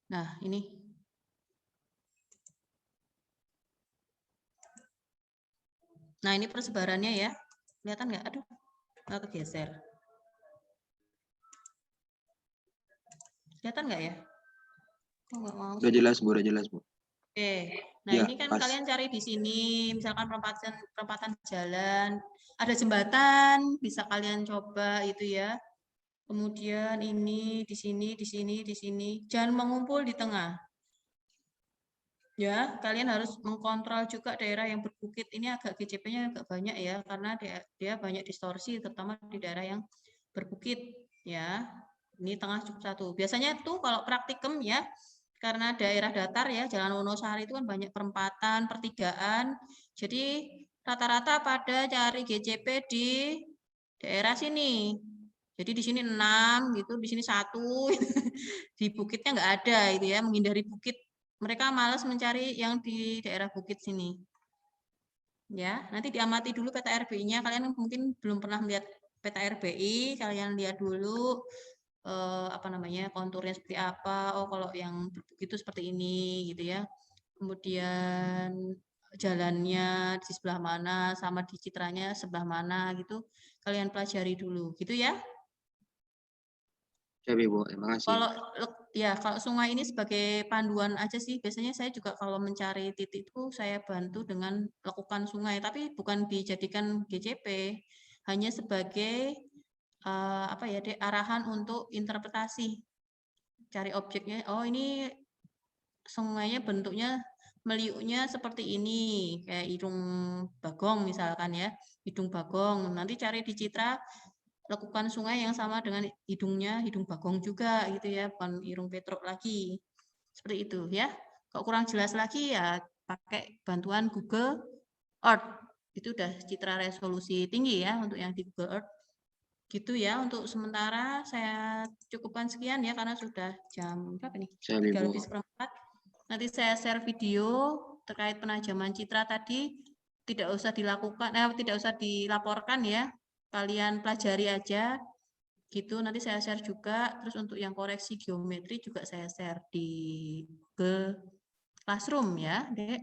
Nah, ini. Nah, ini persebarannya ya. Kelihatan nggak? Aduh, nggak kegeser. Kelihatan nggak ya? Oh, nggak mau. Udah jelas Bu, udah jelas Bu. Oke, nah Ya, ini kan pas. kalian cari di sini, misalkan perempatan jalan, ada jembatan, bisa kalian coba itu ya. Kemudian ini di sini, di sini, di sini. Jangan mengumpul di tengah. Ya, kalian harus mengkontrol juga daerah yang berbukit. Ini agak GCP-nya agak banyak ya, karena dia banyak distorsi, terutama di daerah yang berbukit. Ya, ini tengah cukup satu. Biasanya tuh kalau praktikum ya, karena daerah datar ya, Jalan Wonosari itu kan banyak perempatan, pertigaan. Jadi rata-rata pada cari GCP di daerah sini. Jadi di sini 6 gitu, di sini 1. Di bukitnya nggak ada itu ya, menghindari bukit. Mereka malas mencari yang di daerah bukit sini. Ya, nanti diamati dulu peta RBI-nya. Kalian mungkin belum pernah melihat peta RBI, kalian lihat dulu konturnya seperti apa. Oh, kalau yang berbukit itu seperti ini gitu ya. Kemudian jalannya di sebelah mana, sama di citranya sebelah mana gitu. Kalian pelajari dulu, gitu ya. Siap Ibu, terima kasih. Kalau sungai ini sebagai panduan aja sih, biasanya saya juga kalau mencari titik itu saya bantu dengan lakukan sungai, tapi bukan dijadikan GCP, hanya sebagai arahan untuk interpretasi. Cari objeknya, oh ini sungainya bentuknya meliuknya seperti ini, kayak hidung bagong misalkan ya, hidung bagong. Nanti cari di citra, lakukan sungai yang sama dengan hidungnya, hidung bagong juga gitu ya, bukan irung petruk lagi. Seperti itu ya. Kalau kurang jelas lagi ya pakai bantuan Google Earth. Itu udah citra resolusi tinggi ya untuk yang di Google Earth. Gitu ya, untuk sementara saya cukupkan sekian ya karena sudah jam berapa nih? 3:04. Nanti saya share video terkait penajaman citra tadi, tidak usah dilaporkan ya. Kalian pelajari aja gitu, nanti saya share juga. Terus untuk yang koreksi geometri juga saya share di Google Classroom ya, Dek.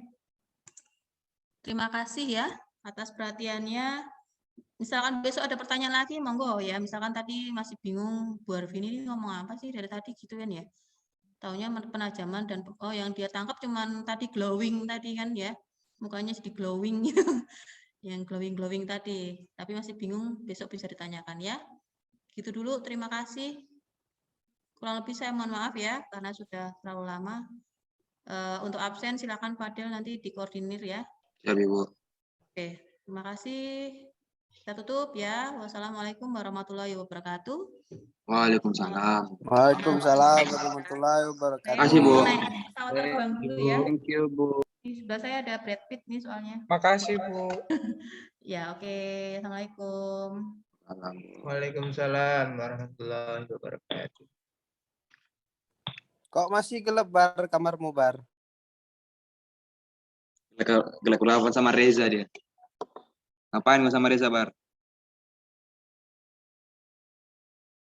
Terima kasih ya atas perhatiannya. Misalkan besok ada pertanyaan lagi, monggo ya. Misalkan tadi masih bingung, Bu Arvin ini ngomong apa sih dari tadi gitu kan ya. Taunya penajaman dan yang dia tangkap cuman tadi glowing tadi kan ya. Mukanya jadi glowing gitu. Yang glowing tadi, tapi masih bingung, besok bisa ditanyakan ya. Gitu dulu, terima kasih. Kurang lebih saya mohon maaf ya, karena sudah terlalu lama. Untuk absen silakan Fadel nanti dikoordinir ya. Siap Ibu. Oke, terima kasih. Kita tutup ya. Wassalamualaikum warahmatullahi wabarakatuh. Waalaikumsalam. Waalaikumsalam warahmatullahi Saya wabarakatuh. Makasih, Bu. mau naik pesawat terbang dulu ya. Thank you, Bu. Di sebelah saya ada Brad Pitt nih soalnya. Makasih, Bu. Ya, oke. Assalamualaikum. Waalaikumsalam warahmatullahi wabarakatuh. Kok masih gelap Bar, kamarmu Bar? Gelak-gelapan sama Reza dia. Ngapain gua sama Reza, Bar?